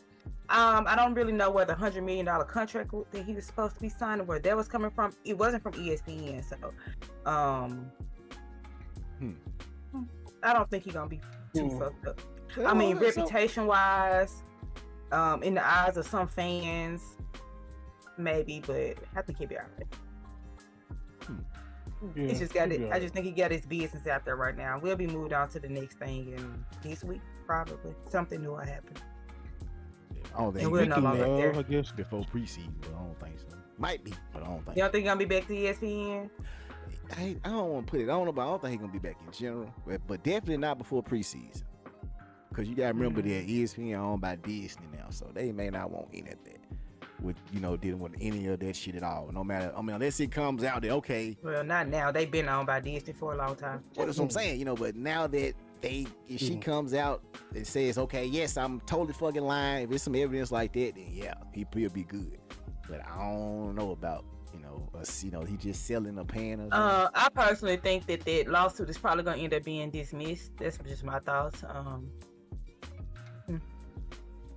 I don't really know where the $100 million contract that he was supposed to be signing, where that was coming from. It wasn't from ESPN, so I don't think he's gonna be too fucked up. I mean, reputation-wise, in the eyes of some fans, maybe, but I think he'll be alright. He's just got it. I just think he got his business out there right now. We'll be moved on to the next thing in this week, probably. Something new will happen. I don't think we're no longer there. I guess before preseason, but I don't think so. Might be, but I don't think. You don't think he's gonna be back to ESPN? I don't want to put it on him, but I don't think he's gonna be back in general. But definitely not before preseason. Because you gotta remember that ESPN owned by Disney now, so they may not want any of that. With dealing with any of that shit at all. No matter, I mean, unless it comes out that okay. Well, not now. They've been owned by Disney for a long time. Well, that's what I'm saying, but now that if she comes out and says, okay, yes, I'm totally fucking lying. If there's some evidence like that, then yeah, he'll be good. But I don't know about, us, he just selling a pan. I personally think that lawsuit is probably going to end up being dismissed. That's just my thoughts.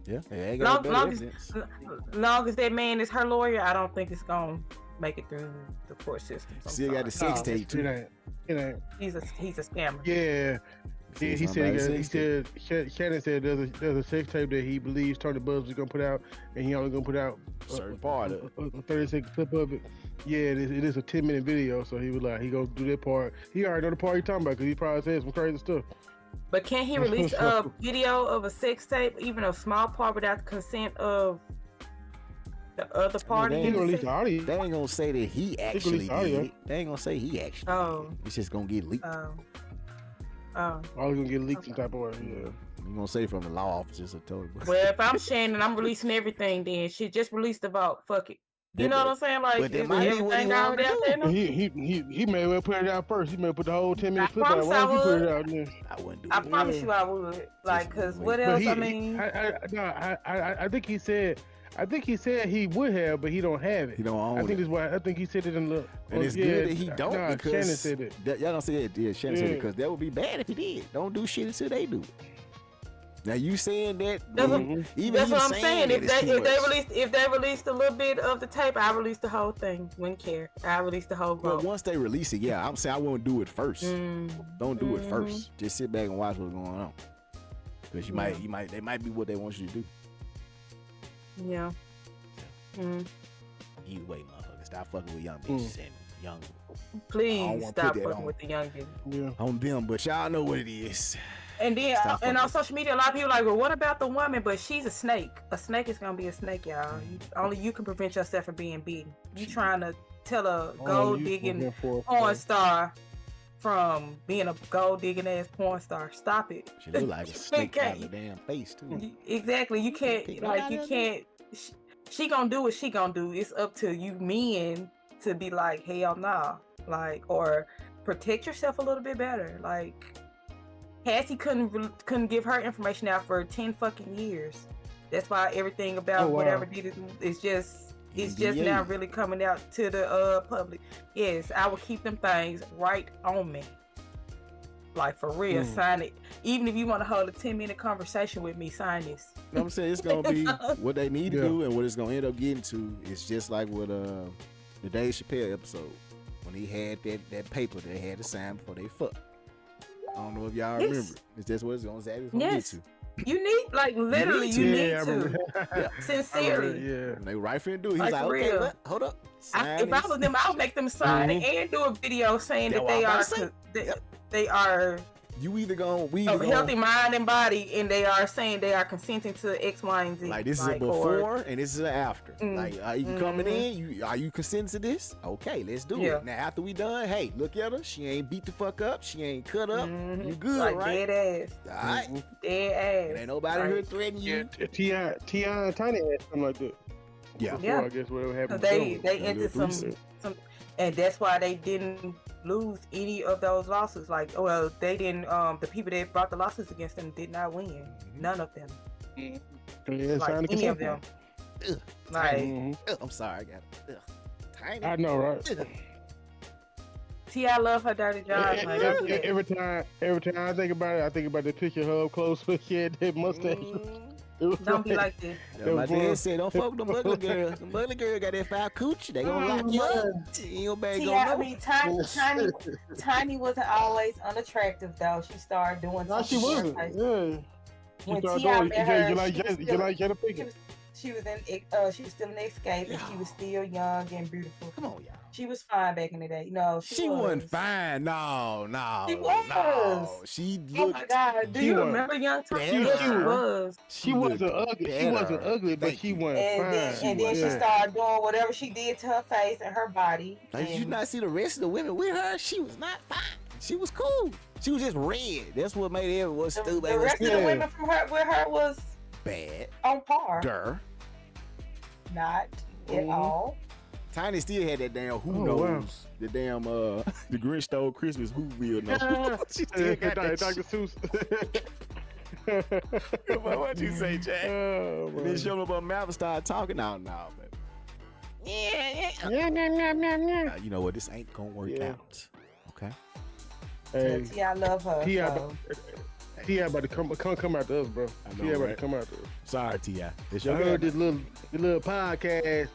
Yeah. Long as that man is her lawyer, I don't think it's going to make it through the court system. Still got the sex tape too. It ain't. He's a scammer. Yeah. He said Shannon said there's a sex tape that he believes Tony Buzz is gonna put out, and he only gonna put out a certain part of it. A 30-second clip of it. Yeah, it is a 10-minute video, so he was like, he gonna do that part. He already know the part he's talking about because he probably said some crazy stuff. But can't he release a video of a sex tape, even a small part, without the consent of the other party? They ain't gonna release the audio. They ain't gonna say that he actually did it. They ain't gonna say he actually did it. It's just gonna get leaked. Oh, it's gonna get leaked some type of way. Yeah. You gonna say from the law officers or totally. Well, if I'm Shannon, I'm releasing everything. Then she just released the vault. Fuck it. You know what I'm saying? Like, but that is might be what he everything wanted already to out there? No? He may well put it out first. He may put the whole 10 minute I clip out. promise Why I don't you put it would. out there? I wouldn't do I it. promise you I would. Like, cause what But else? he, I mean, I think he said he would have, but he don't have it. He don't own I think it. that's why. I think he said it in the. And it's good that he don't because Shannon said it. Y'all don't say it. Yeah, Shannon said it because that would be bad if he did. Don't do shit until they do it. Now you saying that? that's what I'm saying. If they released a little bit of the tape, I released the whole thing. Wouldn't care. I released the whole well, group. once they release it, yeah, I'm saying I won't do it first. Don't do it first. Just sit back and watch what's going on. Because they might be what they want you to do. Yeah. You wait, motherfucker. Stop fucking with young bitches and young. Please stop fucking with the young bitches. Yeah. On them, but y'all know what it is. And then, and on social media, a lot of people are like, well, what about the woman? But she's a snake. A snake is gonna be a snake, y'all. Only you can prevent yourself from being beaten. You trying to tell a gold digging porn star from being a gold digging ass porn star? Stop it. She look like a snake out of the damn face too. Exactly. You can't like you can't. She gonna do what she gonna do. It's up to you men to be like, hell nah, like, or protect yourself a little bit better, like. Cassie couldn't give her information out for 10 fucking years. That's why everything about whatever did it is just now really coming out to the public. Yes, I will keep them things right on me. Like for real, sign it. Even if you want to hold a 10-minute conversation with me, sign this. You know what I'm saying? It's gonna be what they need to do, and what it's gonna end up getting to is just like with the Dave Chappelle episode when he had that paper that they had to sign before they fucked. I don't know if y'all remember. It's just what it's gonna get to. You need, like, literally, you need to. Sincerely. Yeah. When they right finna do it, he's like, like, okay, what? Hold up. If I was them, I would make them sign it and do a video saying that they are you either gonna healthy mind and body, and they are saying they are consenting to X, Y, and Z. Like this is a before and this is an after. Like, are you coming in? Are you consenting to this? Okay, let's do it. Now after we done, hey, look at her. She ain't beat the fuck up. She ain't cut up. You good, like, right? Dead ass. All right. Dead ass. And ain't nobody here threatening you. T.I. and Tiny had something like that. Yeah. Before, I guess whatever happened. They entered some, and that's why they didn't lose any of those lawsuits. Like, well, they didn't. The people that brought the lawsuits against them did not win. None of them. Like any of them. Like, I'm sorry, I got it. Tiny. I know, right? T.I. love her dirty job. Every time I think about it, I think about the picture of her up close with she had that mustache. Don't be like this. My dad said, don't fuck with the ugly girl. The ugly girl got that foul coochie. They gonna lock you up. Tiny wasn't always unattractive though. She started doing something. No, she wasn't. Yeah. When T.I. met her, she was still in Escape, and she was still young and beautiful. Come on, y'all. She was fine back in the day. No, she wasn't fine. No. She was. No. She looked. Oh my God! Do you remember Young Tiny? She wasn't ugly. She wasn't ugly, but she wasn't fine. And then she started doing whatever she did to her face and her body. Like, did you not see the rest of the women with her? She was not fine. She was cool. She was just red. That's what made everyone stupid. The rest of the women with her was bad. On par. Not at all. Tiny still had that damn who knows. Wow. The damn the Grinch Stole Christmas who will know. She still got that Dr. Seuss. What'd you say, Jack? Then showed up on map and started talking. No, but yeah. You know what? This ain't gonna work out. Okay. Hey, T.I. love her. T.I. about to come after us, bro. T.I. about to come after us. Sorry, T.I. I heard this little podcast,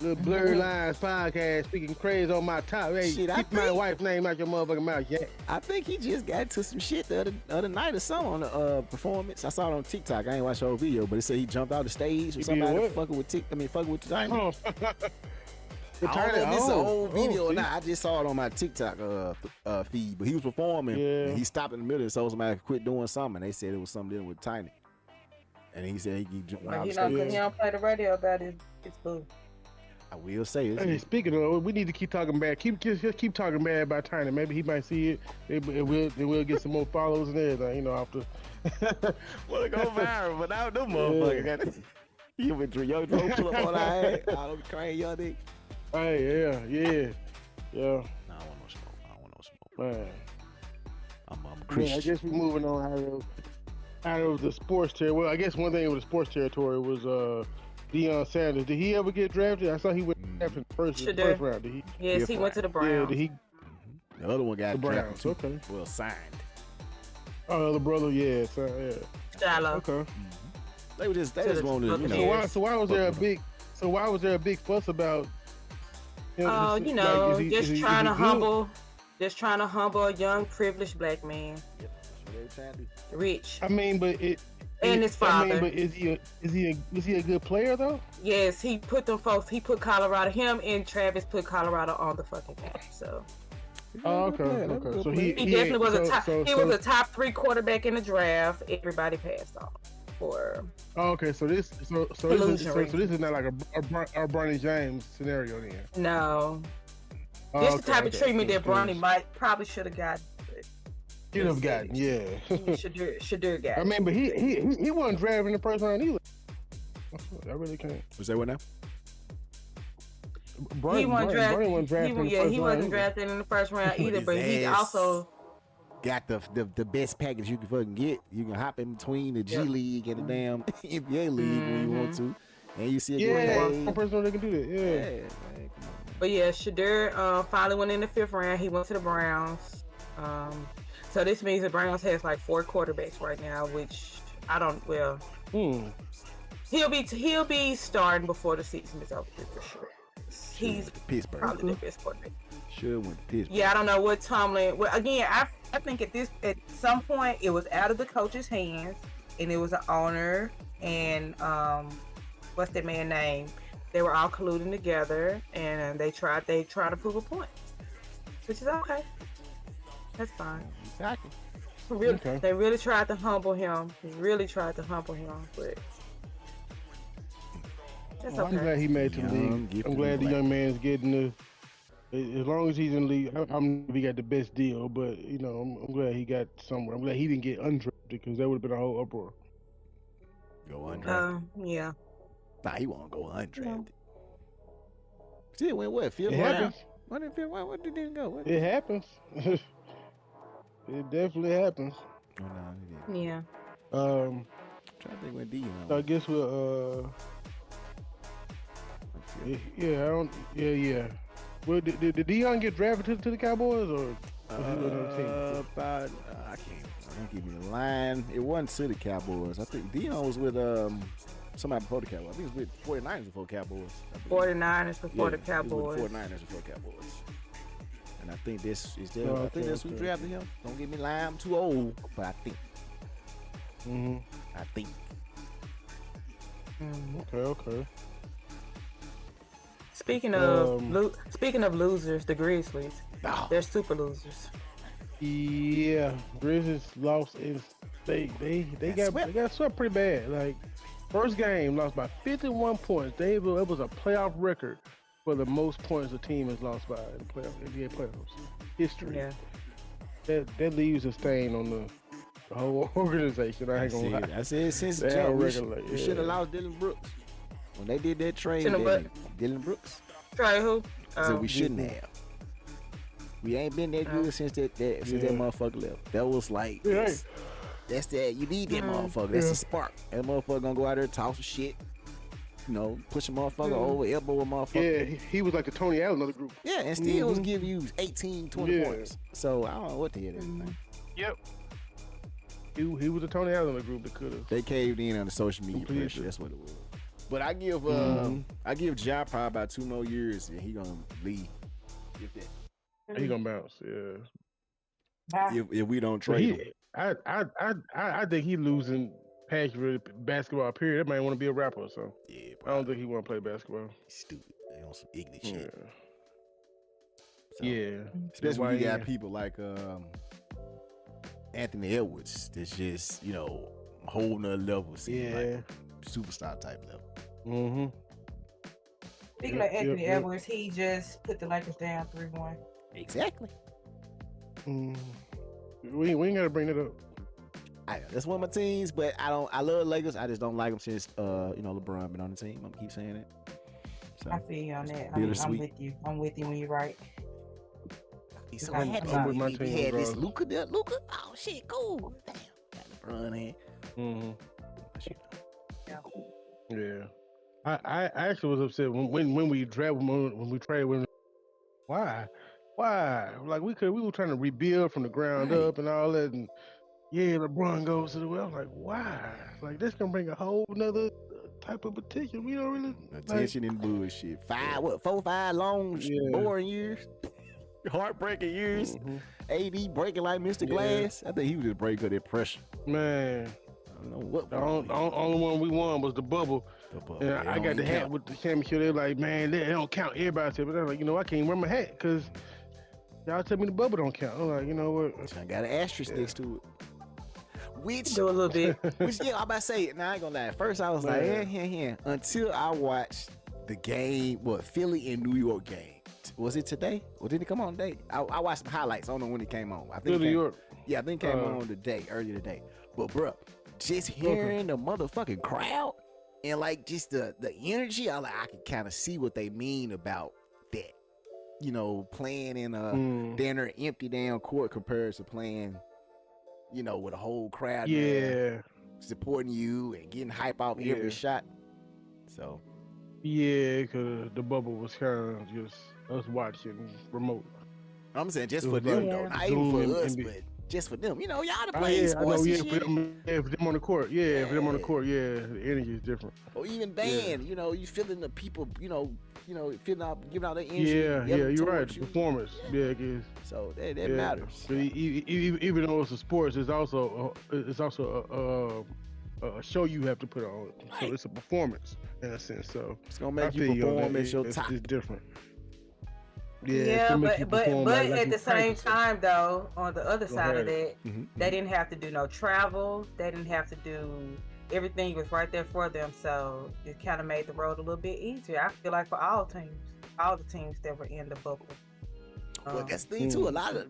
little Blerd Lines podcast, speaking crazy on my top. Hey, keep my wife's name out your motherfucking mouth, yeah. I think he just got to some shit the other night or something on the performance. I saw it on TikTok. I ain't watched the whole video, but it said he jumped out the stage or somebody fucking with Tiny. Oh. I don't know if this is an old video or not. I just saw it on my TikTok feed, but he was performing and he stopped in the middle and told somebody to quit doing something. And they said it was something dealing with Tiny. And he said he jumped out the stage. Because he don't play the radio about it. It's boo. I will say it. Hey, speaking of, we need to keep talking bad. Just keep talking bad about Tiny. Maybe he might see it. We'll get some more followers and everything. You know, after. Well, it go viral, but now them motherfuckers got it. You been dream, young Dro pull up on our head. I don't crying, young nigga. Hey, yeah. Nah, I don't want no smoke. Man. I'm a I mean, Christian. I guess we're moving on out of the sports territory. Well, I guess one thing with the sports territory was Deion Sanders. Did he ever get drafted? I saw he went drafted in the first round. Did he? Yes, he went to the Browns. Yeah, did he? The other one got The drafted Browns, too. okay. Well, signed. Oh, the brother, yeah. Shiloh. Okay. They just wanted, you know. So why was there a big fuss about? Oh, him? you know, Like, is he trying to good? humble a young privileged black man. Yep, that's what they were trying to do. Rich. I mean, but His father. but is he a good player though? Yes, he put them folks. He put Colorado. Him and Travis put Colorado on the fucking map. So. Oh, okay. So he definitely was a top. He was a top 3 quarterback in the draft. Everybody passed on for. Oh, okay. So this is not like a Bronny James scenario then. No. Oh, This the type of treatment that Bronny probably should have gotten. Should have gotten, yeah. Should got. I mean, but he wasn't drafted in the first round either. I really can't. Was that what now? He wasn't drafted in the first round either, but he also got the best package you can fucking get. You can hop in between the G League and the damn NBA League when you want to, and you see a good one person that can do that. Yeah. But yeah, Shadur finally went in the 5th round. He went to the Browns. So this means the Browns has like 4 quarterbacks right now, which I don't. Well, he'll be starting before the season is over for sure. He's Pittsburgh. Probably the best quarterback. Should went to Pittsburgh. Yeah, I don't know what Tomlin. Well, again, I think at some point it was out of the coach's hands, and it was an owner and what's that man's name? They were all colluding together, and they tried to prove a point, which is okay. That's fine. Exactly. They really tried to humble him. But that's okay. I'm glad he made the league. I'm glad the young man's getting the. As long as he's in the league, I'm he got the best deal. But you know, I'm glad he got somewhere. I'm glad he didn't get undrafted because that would have been a whole uproar. Go undrafted. Yeah. Nah, he won't go undrafted. Still went what? It happens. What did he go? It happens. It definitely happens. Oh no, Yeah. I'm trying to think when D. So I guess we'll. Yeah. Well, did Deion get drafted to the Cowboys or was he with another team? I don't give me the line. It wasn't to the Cowboys. I think Deion was with somebody before the Cowboys. I think it was with 49ers before Cowboys. 49ers before the Cowboys. He was with the 49ers before Cowboys. And I think this is there. I think that's who drafted him. Don't get me lying, I'm too old, but I think. I think. Okay. Speaking of losers, the Grizzlies. They're super losers. Yeah, Grizzlies lost. They got swept pretty bad. Like first game lost by 51 points. It was a playoff record for the most points a team has lost by in the NBA playoffs history. Yeah, that leaves a stain on the whole organization. I ain't gonna lie. I said since we should have lost Dylan Brooks when they did that trade. Dylan Brooks. Try who? So we shouldn't have. We ain't been that good since that motherfucker left. That was like that's that. You need that motherfucker. That's the spark. That motherfucker gonna go out there and talk some shit. You know, push a motherfucker over, elbow a motherfucker. Yeah, he was like the Tony Allen of the group. Yeah, and still was giving you 18, 20 points. So I don't know what the hell that thing. Yep. He was the Tony Allen of the group that could have. They caved in on the social media pressure. That's what it was. But I give Ja probably about 2 more years and he gonna leave. He gonna bounce, yeah. If we don't trade him. I think he losing passion for basketball. Period. That man want to be a rapper, so yeah. I don't think he want to play basketball. He's stupid. They on some ignorant shit. So, yeah. Especially when you got people like Anthony Edwards. That's just a whole nother level. Like superstar type level. Mm-hmm. Speaking of Anthony Edwards, he just put the Lakers down 3-1. Exactly. We ain't got to bring it up. That's one of my teams, but I love Lakers. I just don't like them since LeBron been on the team. I'm gonna keep saying it. So, I feel you on that. bittersweet. I'm with you when you're right. He's so happy. I'm with my We team, had bro. this Luka there. Luka, oh shit, cool. Damn, got LeBron in. Mm-hmm. Yeah. Yeah. I actually was upset when we traded why? Like we were trying to rebuild from the ground Right. up and all that, and yeah, LeBron goes to the well. I'm like, why? Like this gonna bring a whole nother type of attention. We don't really Attention and bullshit. 4 or 5 long, boring years, heartbreaking years. Mm-hmm. AD breaking like Mr. Glass. I think he was just breaking that pressure. Man, I don't know what. the only one we won was the bubble. And I got the hat with the championship. They're like, man, they don't count. Everybody said, but I'm like, I can't wear my hat because y'all tell me the bubble don't count. I'm like, you know what? I got an asterisk next to it. Which Do a little bit. Which I'm about to say, I ain't gonna lie. At first I was like, until I watched the game, Philly and New York game. Was it today? Or did it come on today? I watched some highlights. I don't know when it came on. I think New York. Yeah, I think it came on earlier today. But bro, just hearing the motherfucking crowd and like just the energy, I can kind of see what they mean about that. Playing in a dinner empty damn court compared to playing, with a whole crowd there supporting you and getting hype off every shot. So because the bubble was kind of just us watching remote. I'm saying just for them though, not even for us, but just for them. Y'all to play sports and shit. For them on the court. For them on the court. The energy is different. Or even band, you feeling the people, feeling out, giving out their energy. You're right. The performance. Yeah, so that matters. But even though it's a sports, it's also a show you have to put on. So it's a performance in a sense. So it's gonna make you perform at your top. It's different. Yeah, but at the same time though, on the other side of that, they didn't have to do no travel. They didn't have to do everything was right there for them. So it kind of made the road a little bit easier. I feel like for all the teams that were in the bubble. Well, that's the thing too. A lot of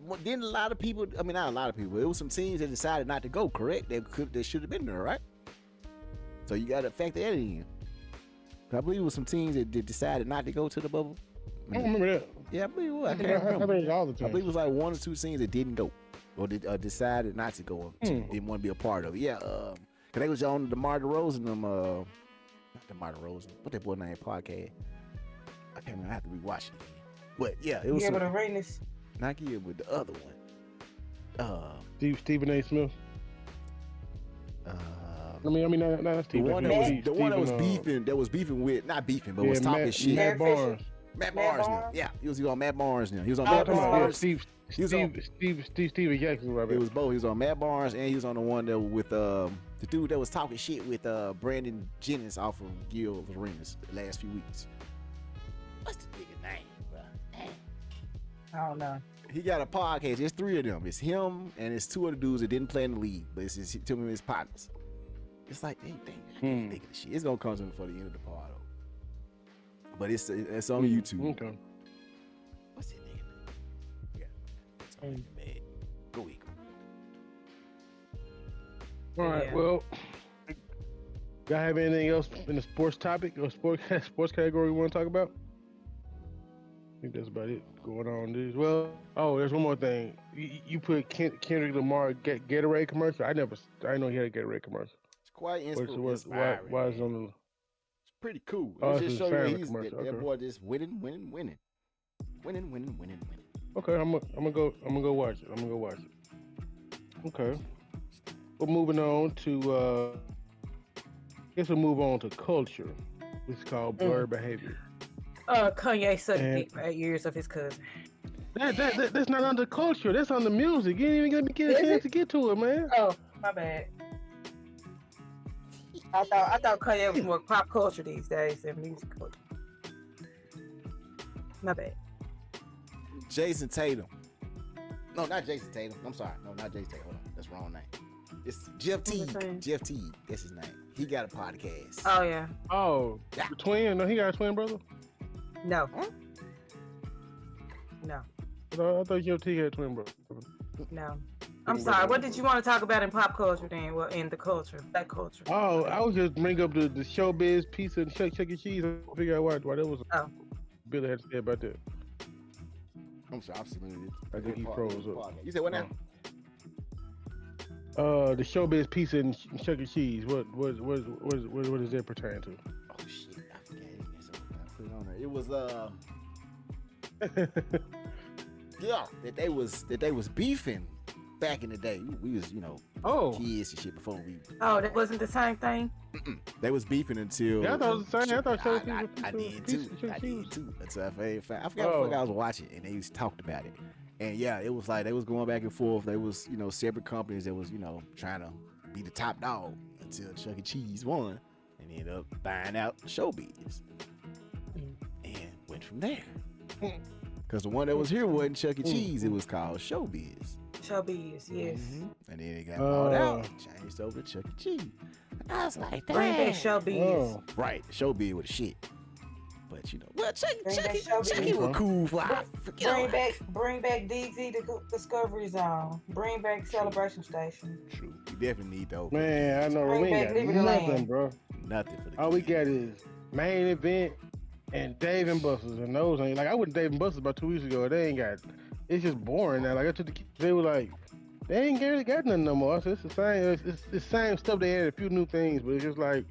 people. I mean, not a lot of people. It was some teams that decided not to go. Correct? They should have been there, right? So you got to factor that in. I believe it was some teams that decided not to go to the bubble. I don't remember that. Yeah, I believe it was. I can't remember. All the time. I believe it was like 1 or 2 teams that didn't go or decided not to go. Didn't want to be a part of it. Yeah, cause they was on the DeMar DeRozan, not DeMar DeRozan. What that boy name podcast? I can't remember. I have to rewatch it. But yeah, it was. Yeah, but the Raiders. Not here with the other one. Stephen A. Smith. Not Stephen. The one that was beefing with, not beefing, but was talking shit. Matt Barnes. Matt Barnes now. Yeah, he was on Matt Barnes now. He was on Matt Barnes. Steve Jackson, right? It was both. He was on Matt Barnes and he was on the one that with the dude that was talking shit with Brandon Jennings off of Gil Arenas the last few weeks. What's the nigga name, bro? I don't know. He got a podcast. There's 3 of them. It's him and it's 2 other dudes that didn't play in the league, but it's 2 of his partners. It's like, dang, I can't think of the shit. It's gonna come to me before the end of the part, though. But it's on YouTube. Okay. What's that nigga name? It's on man. Go Eagle. All right. Well, y'all have anything else in the sports topic or sports category you want to talk about? I think that's about it going on. There's one more thing. You put Kendrick Lamar Gatorade commercial. I didn't know he had a Gatorade commercial. It's quite inspiring. Why is it on the? It's pretty cool. Oh, It just show you that boy okay. just winning. Okay, I'm gonna go watch it. Okay. We're moving on to I guess we'll move on to culture. It's called Blerd behavior. Kanye sucked dick for 8 years of his cousin. That's not under culture. That's on the music. You didn't even get a chance to get to it, man. Oh, my bad. I thought Kanye was more pop culture these days than music culture. My bad. Jason Tatum. No, not Jason Tatum. I'm sorry. No, not Jason Tatum. Hold on. That's the wrong name. It's Jeff Teague. Jeff Teague. That's his name. He got a podcast. Oh, yeah. Oh, yeah. The twin? No, he got a twin brother? No. Huh? No. I thought Jeff Teague had a twin brother. No. I'm sorry. What did you want to talk about in pop culture then? Well, in the culture, black culture. Oh, I was just bring up the showbiz pizza and Chuck E. Cheese. I figure out why that was. Billy had to say about that. I'm sorry, I'm saluting it. I think he froze up. You said what now? The showbiz pizza and Chuck E. Cheese. What does that pertain to? Oh shit, I forgot it. I put it on there. It was yeah, that they was beefing back in the day. We was, kids and shit before we. Oh, that wasn't the same thing. They was beefing until. Yeah, I thought it was the same. I thought I did too. Until I forgot what the fuck I was watching, and they talked about it. And yeah, it was like they was going back and forth. They was, separate companies that was, trying to be the top dog until Chuck E. Cheese won and ended up buying out Showbiz and went from there. Because the one that was here wasn't Chuck E. Cheese, it was called Showbiz. Showbiz, yes. And then it got bought out, changed over to Chuck E. Cheese. And I was like, bring back Showbiz. Right, Showbiz with the shit. But Chucky was cool for bring back DZ the Discovery Zone. Bring back Celebration Station. True, we definitely need those. Man, I know we ain't got nothing, bro. Nothing for the all kids. We got is Main Event and Dave and Buster's, and those ain't like I went to Dave and Buster's about 2 weeks ago. They ain't got. It's just boring now. Like I took the kids, they were like, they ain't really got nothing no more. So it's the same. It's the same stuff. They added a few new things, but it's just like.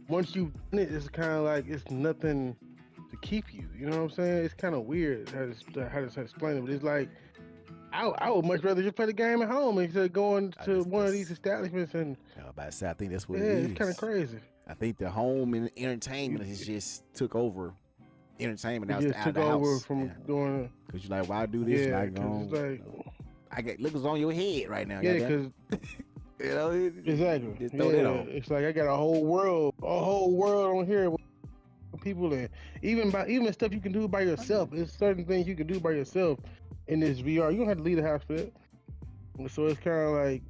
Once you've done it, it's kind of like it's nothing to keep you. You know what I'm saying? It's kind of weird how to explain it, but it's like I would much rather just play the game at home instead of going to one of these establishments. And I think that's what it is. It's kind of crazy. I think the home and entertainment has just took over. Entertainment now took over from doing. Cause you're like, why do this? Yeah, I got look what's on your head right now. Yeah, because. Exactly. It's like I got a whole world on here with people, and even stuff you can do by yourself. There's certain things you can do by yourself in this VR. You don't have to leave the house for that. So it's kind of like,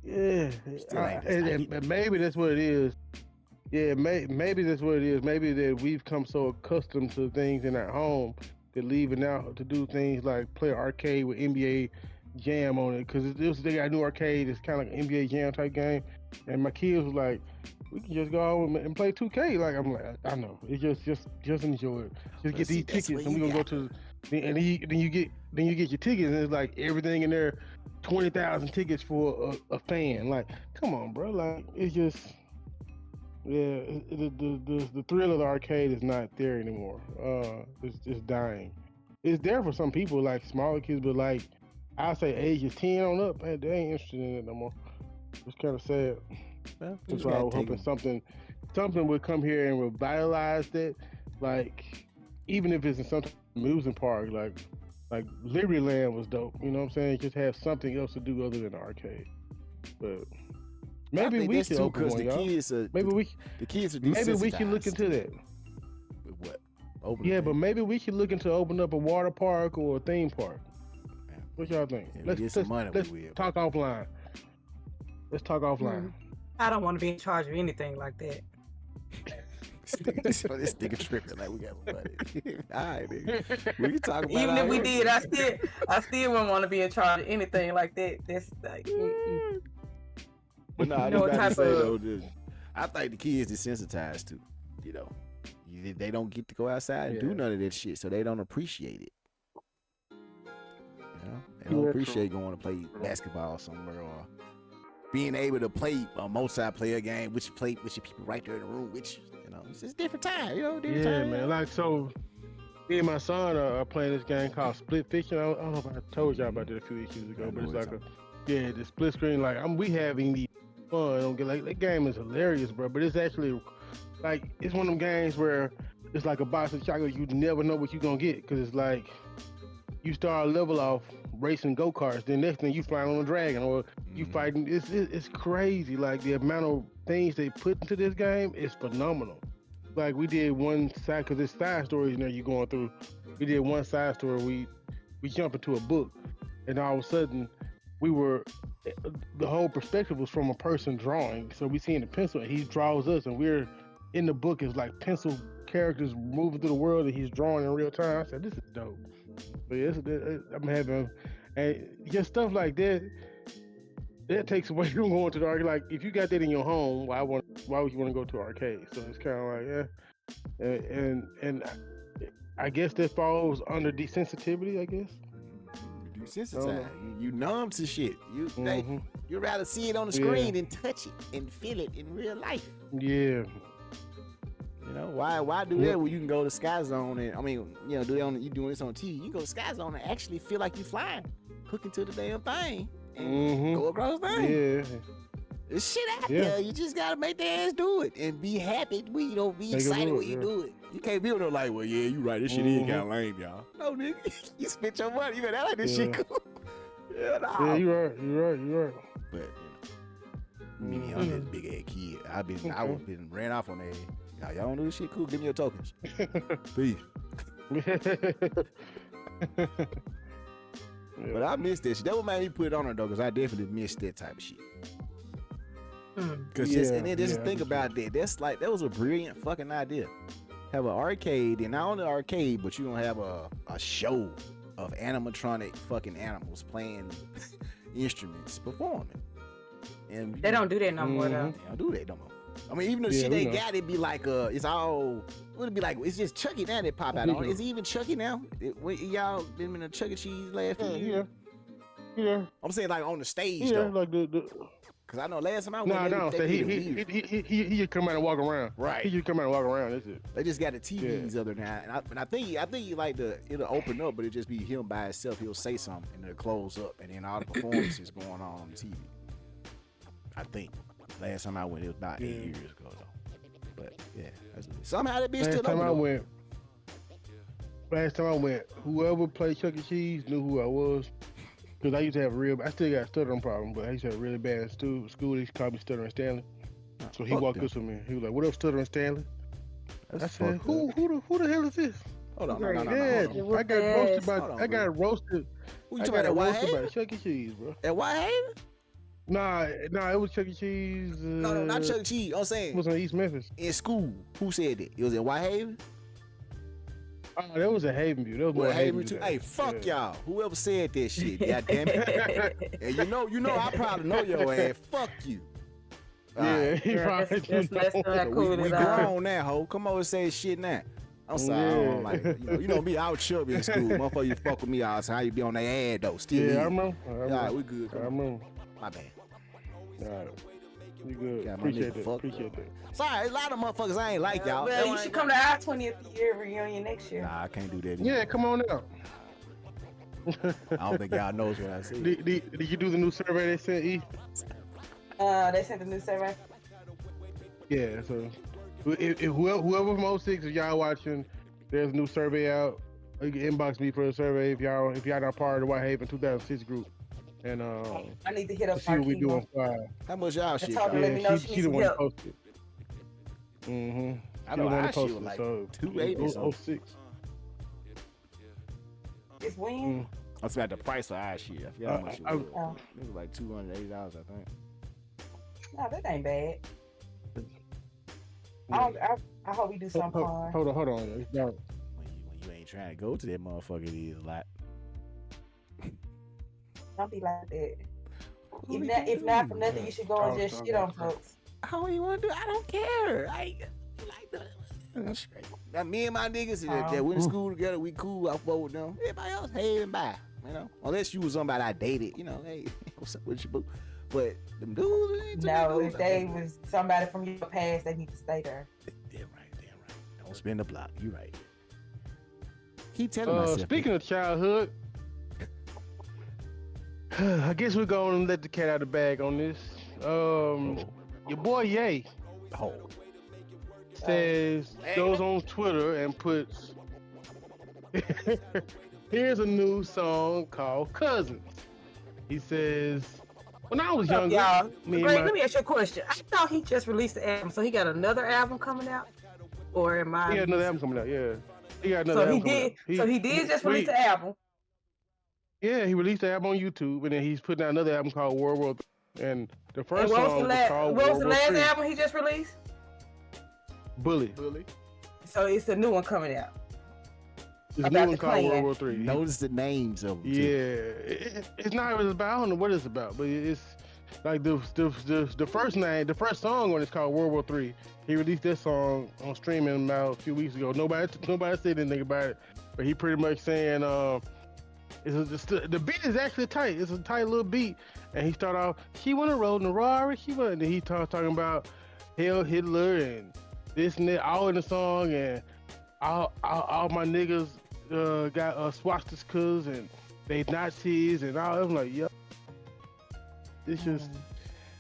and maybe that's what it is. Yeah, maybe that's what it is. Maybe that we've come so accustomed to things in our home that leaving out to do things like play arcade with NBA Jam on it, because they got a new arcade. It's kind of like an NBA Jam type game, and my kids was like, we can just go home and play 2K. Like I'm like, I know, it's just enjoy it. Just get these tickets, and we gonna go to, and then you get your tickets, and it's like everything in there, 20,000 tickets for a fan. Like, come on, bro. Like it's just, the thrill of the arcade is not there anymore. It's dying. It's there for some people, like smaller kids, but like. I say ages 10 on up, man, they ain't interested in it no more. It's kind of sad. Well, that's why I was hoping something would come here and revitalize that. Like, even if it's in some amusement park, like Liberty Land was dope. You know what I'm saying? Just have something else to do other than the arcade. But maybe we should open one, y'all. The kids are maybe we should look into that. What? But maybe we should look into open up a water park or a theme park. What y'all think? Let's talk offline. Let's talk offline. I don't want to be in charge of anything like that. this nigga tripping like we got money. All right, nigga. We can talk about even if we did, I still wouldn't want to be in charge of anything like that. That's like. But no, I just say though, I think the kids desensitized to, they don't get to go outside and do none of that shit, so they don't appreciate it. They don't appreciate going to play basketball somewhere or being able to play a multiplayer game with your people right there in the room with you. It's just different time, different time. Man. Like, so me and my son are playing this game called Split Fiction. I don't know if I told y'all about that a few issues ago, but it's like the split screen. Like, we having the fun. Like, that game is hilarious, bro. But it's actually like it's one of them games where it's like a box of chocolate. You never know what you're gonna get, because it's like you start a level off racing go-karts, then next thing you flying on a dragon or you fighting. It's crazy. Like, the amount of things they put into this game is phenomenal. Like, we did one side, because there's side stories in there you're going through. We did one side story. We jump into a book, and all of a sudden the whole perspective was from a person drawing. So we seeing the pencil, and he draws us, and we're in the book is like pencil characters moving through the world, and he's drawing in real time. I said, this is dope. But I'm having, and just stuff like that. that takes away from going to the arcade. Like, if you got that in your home, why would you want to go to an arcade? So it's kind of like, and I guess that falls under desensitivity. I guess. Desensitized. You numb to shit. You rather see it on the screen than touch it and feel it in real life. Yeah. You know why do that when you can go to Sky Zone and do that you doing this on TV? You can go to Sky Zone and actually feel like you flying, hook into the damn thing and go across the thing. Yeah. There's shit out there. You just gotta make their ass do it and be happy. Be excited when you do it. You can't be like, well, yeah, you right. This shit is kind of lame, y'all. No, nigga, you spent your money. You better like this shit cool. Yeah, you're right. But me, I'm this big ass kid. I was been ran off on that. Y'all don't do this shit cool. Give me your tokens, please. But I missed that shit. That what made me put it on her though, because I definitely missed that type of shit. Cause just think about that. That was a brilliant fucking idea. Have an arcade, and not only an arcade, but you gonna have a show of animatronic fucking animals playing instruments, performing. And they don't do that no more though. They don't do that no more. I mean, even the shit they got, it'd be like it's all. Would it be like? It's just Chucky now that pop out on. Is it even Chucky now? Y'all been in a Chuck E. Cheese last year? Yeah. I'm saying like on the stage though. Like the. Cause I know last time I went, he just come out and walk around. Right. He just come out and walk around. That's it. They just got the TVs other now, and I think like it'll open up, but it'll just be him by himself. He'll say something and it'll close up, and then all the performances going on the TV. I think last time I went, it was about 8 years ago though. But yeah, somehow that bitch still open. Last time I went, whoever played Chuck E. Cheese knew who I was. Because I used to have I still got a stuttering problem, but I used to have really bad in school. They used to call me Stuttering Stanley. So he walked up to me. He was like, "What up, Stuttering Stanley?" I said, "Who the hell is this?" Hold on, no. I got roasted. Who you talking about at Whitehaven? By Chuck E. Cheese, bro. At Whitehaven? Nah, it was Chuck E. Cheese. No, not Chuck E. Cheese. I'm saying it was in East Memphis. In school. Who said that? It was at Whitehaven? Oh, that was a Havenview. That was more Havenview too. Hey, fuck y'all. Whoever said that shit, goddamn it. And you know, I probably know your ass. Fuck you. Right. We grown now, ho. Come over and say shit now. I'm sorry. I don't like, you know me. I was chubby in school. Motherfucker, you fuck with me all the time. You be on their ass though. Still. I remember. All right, we good. I remember. My bad. All right. You good. Appreciate that. Sorry, a lot of motherfuckers I ain't like y'all. Well, you should come to our 20th year reunion next year. Nah, I can't do that. Yeah, come on out. I don't think y'all knows what I said. Did you do the new survey they sent, E? They sent the new survey. Yeah, so if whoever from 06, if y'all watching, there's a new survey out. You can inbox me for the survey if y'all not part of the Whitehaven 2006 group. And I need to hit up to see what we do on Friday. How much y'all shit? Yeah, she the one that posted. I know our shit was like 280 or 06. It's when? That's about the price for our shit. I forgot how much it was. It was like $280, I think. No, that ain't bad. I hope we do something fun. Hold on. It's down. When you ain't trying to go to that motherfucker, it is a lot. Don't be like that. If not for nothing, you should go and just shit on folks. How you want to do? I don't care. I like that. Now, me and my niggas that went to school together, we cool. I fuck with them. Everybody else, hey and bye. You know, unless you was somebody I dated. You know, hey, what's up with your boo? But them dudes. No, if they was somebody from your past, they need to stay there. Damn right. Don't spin the block. You right. Keep telling myself. Speaking of childhood. I guess we're gonna let the cat out of the bag on this. Your boy Ye says goes on Twitter and puts here's a new song called Cousins. He says, when I was younger, let me ask you a question. I thought he just released the album, so he got another album coming out? Or am I? He got another album coming out, yeah. He got another album coming out. So he did just release the album. Yeah, he released the album on YouTube, and then he's putting out another album called World War III. And the first song was called what was the last album he just released? Bully. So it's a new one coming out. It's a new one called World War III. Notice the names of them. Yeah, it's not really about. I don't know what it's about, but it's Like the first song on it's called World War III. He released that song on streaming about a few weeks ago. Nobody said anything about it, but he pretty much saying the beat is actually tight. It's a tight little beat, and he started off. She wanna roll in the Rari. And then he talking about Hell Hitler and this and that, all in the song, and all my niggas got swastikas and they Nazis and all. I'm like, yo, this is.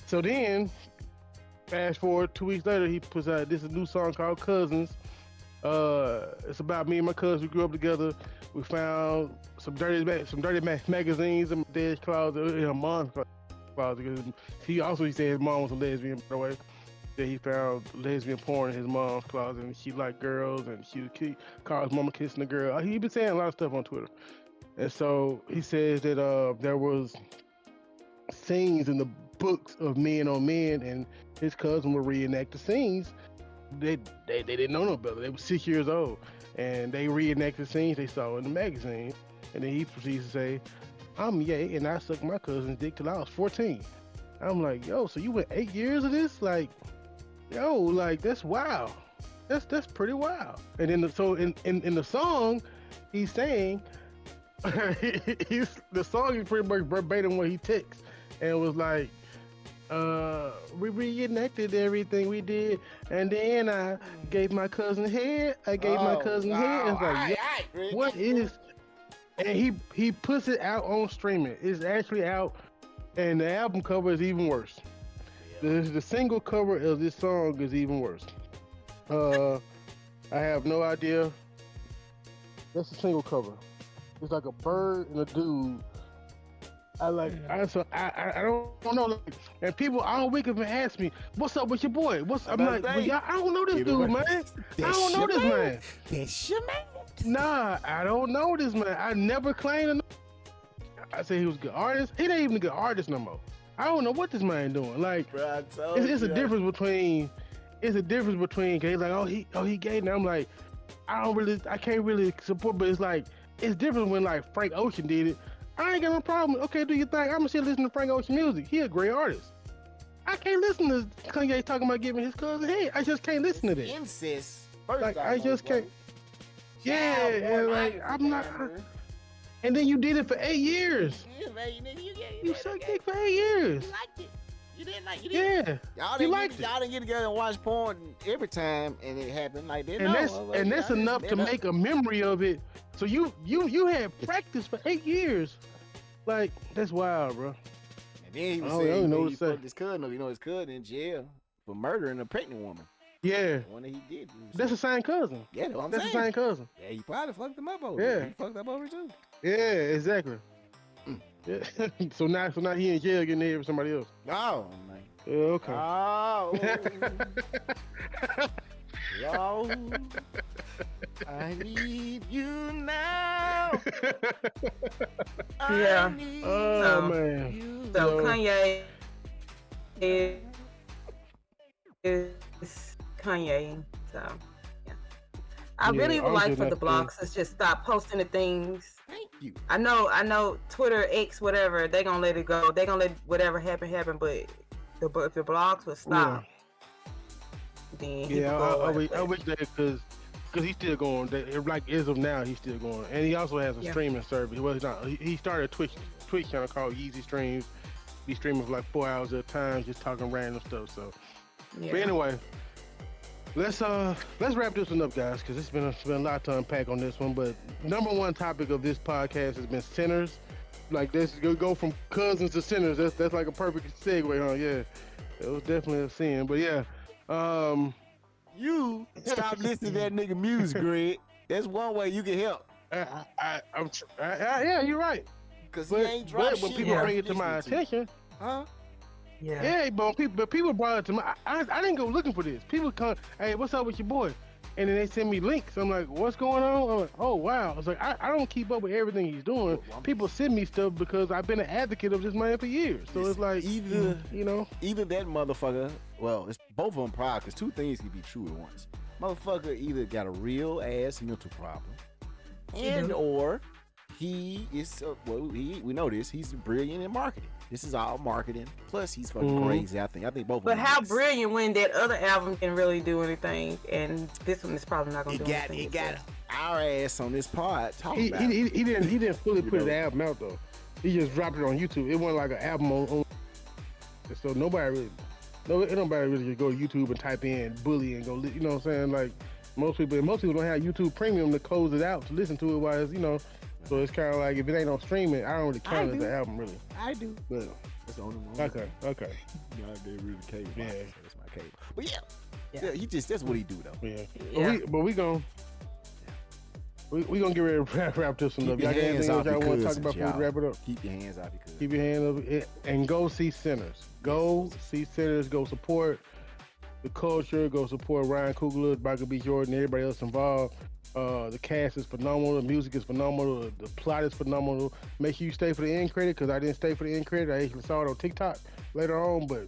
So then, fast forward 2 weeks later, he puts out this new song called Cousins. It's about me and my cousins. We grew up together. We found some dirty magazines in my dad's closet, in her mom's closet. He said his mom was a lesbian, by the way. That he found lesbian porn in his mom's closet, and she liked girls, and she called his mama kissing the girl. He been saying a lot of stuff on Twitter, and so he says that there was scenes in the books of Men on Men, and his cousin would reenact the scenes. They didn't know no better. They were 6 years old, and they reenacted the scenes they saw in the magazine. And then he proceeds to say, "I'm gay, and I sucked my cousin's dick till I was 14." I'm like, yo, so you went 8 years of this? Like, yo, like that's wild. That's pretty wild. And then in the song, he's saying, the song is pretty much verbatim what he texts, and it was like, we reenacted everything we did, and then I gave my cousin head. It's like, what is? And he puts it out on streaming. It's actually out, and the album cover is even worse. The single cover of this song is even worse. I have no idea. That's the single cover. It's like a bird and a dude. I don't know. Like, and people all week have been asking me, "What's up with your boy?" I'm like, well, I don't know this dude, man. I don't know this man. That's your man. Nah, I don't know this man. I never claimed to know. I said he was a good artist. He ain't even a good artist no more. I don't know what this man doing. Like, bro, it's a difference between. It's a difference between. Cause he's like, he gay, and I'm like, I can't really support. But it's like, it's different when like Frank Ocean did it. I ain't got no problem. Okay, do your thing. I'm gonna still listen to Frank Ocean music. He a great artist. I can't listen to Kanye talking about giving his cousin head. I just can't listen to that. Incest. Like I just can't. Yeah, and like I'm not. And then you did it for 8 years. Yeah, man, you sucked dick for 8 years. You liked it. You didn't like it. Yeah. Y'all didn't get together and watch porn every time, and it happened like that. And that's enough to make a memory of it. So you had practice for 8 years. Like, that's wild, bro. And then he was saying, he fucked his cousin up. You know, his cousin in jail for murdering a pregnant woman. Yeah. The one that he did. That's the same cousin. Yeah, that's what I'm saying. That's the same cousin. Yeah, he probably fucked him up over. Yeah. He fucked up over too. Yeah, exactly. Yeah. so now he in jail getting head with somebody else. Oh, man. Yeah, okay. Oh. Yo, I need you now. Yeah. Man. So Kanye is Kanye. So yeah. I really would like for the blogs to just stop posting the things. Thank you. I know Twitter, X, whatever, they gonna let it go. They gonna let whatever happen, but if the blogs would stop, then I wish that because he's still going. Like as of now, he's still going, and he also has a streaming service. Well, he started a Twitch channel called Yeezy Streams. He's streaming for like 4 hours at a time, just talking random stuff. So, but anyway, let's wrap this one up, guys, because it's been a lot to unpack on this one. But number one topic of this podcast has been sinners. Like this, go from cousins to sinners. That's like a perfect segue, huh? Yeah, it was definitely a sin. But yeah, you stop listening to that nigga music, Greg. That's one way you can help. Yeah, you're right. Cause he ain't dropped shit. When people bring it to my attention, huh? Yeah, but people brought it to my. I didn't go looking for this. People come, hey, what's up with your boy? And then they send me links. I'm like, what's going on? I'm like, oh wow. I was like, I don't keep up with everything he's doing. People send me stuff because I've been an advocate of this man for years. So it's like either that motherfucker. Well, it's both of them probably, because two things can be true at once. Motherfucker either got a real ass mental problem, or he is we know this. He's brilliant in marketing. This is all marketing. Plus, he's fucking crazy. I think both. But how brilliant when that other album didn't really do anything, and this one is probably not gonna do anything. It got our ass on this pod. He didn't fully put the album out though. He just dropped it on YouTube. It wasn't like an album on so nobody really just go to YouTube and type in "bully" and go. You know what I'm saying? Like most people don't have YouTube Premium to close it out to listen to it while it's So it's kind of like if it ain't on streaming, I don't really count it as an album really. I do. But that's the only one. Okay. Yeah, they really cable. Yeah, that's my cable. But yeah, he just that's what he do though. Yeah. But we gonna get ready to wrap this one up. Y'all got anything else y'all want to talk about before we wrap it up? Keep your hands off your cousins. Keep your hands up and go see Sinners. Go see Sinners. Go support the culture. Go support Ryan Coogler, Michael B. Jordan, everybody else involved. The cast is phenomenal. The music is phenomenal. The plot is phenomenal. Make sure you stay for the end credit because I didn't stay for the end credit. I actually saw it on TikTok later on, but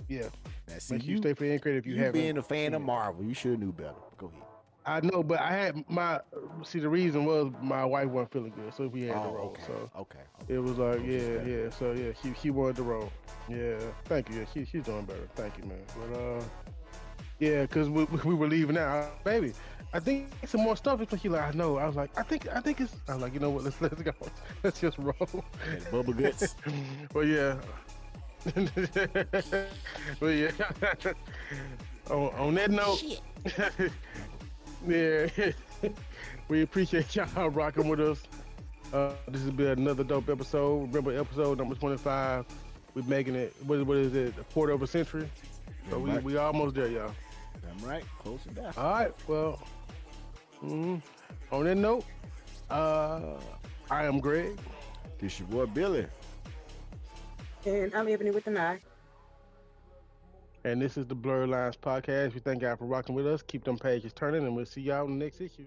yeah. Make sure you stay for the end credit if you haven't. Being a fan of Marvel, you should have knew better. Go ahead. I know, but I had the reason was my wife wasn't feeling good, so we had to roll. Okay. So okay. It was like, yeah. So yeah, she wanted to roll. Yeah, thank you. Yeah, she's doing better. Thank you, man. But yeah, because we were leaving out, baby. I think some more stuff. It's like she like, I know. I was like, I think it's. I was like, you know what? Let's go. Let's just roll. Bubble guts. Well, yeah. But yeah. On that note. Yeah, we appreciate y'all rocking with us. This has been another dope episode. Remember, episode number 25. We're making it. What is it? A quarter of a century. So we almost there, y'all. I'm right. Close it down. All right. Well, on that note, I am Greg. This your boy Billy. And I'm Ebony with an eye. And this is the Blerd Lines Podcast. We thank y'all for rocking with us. Keep them pages turning, and we'll see y'all in the next issue.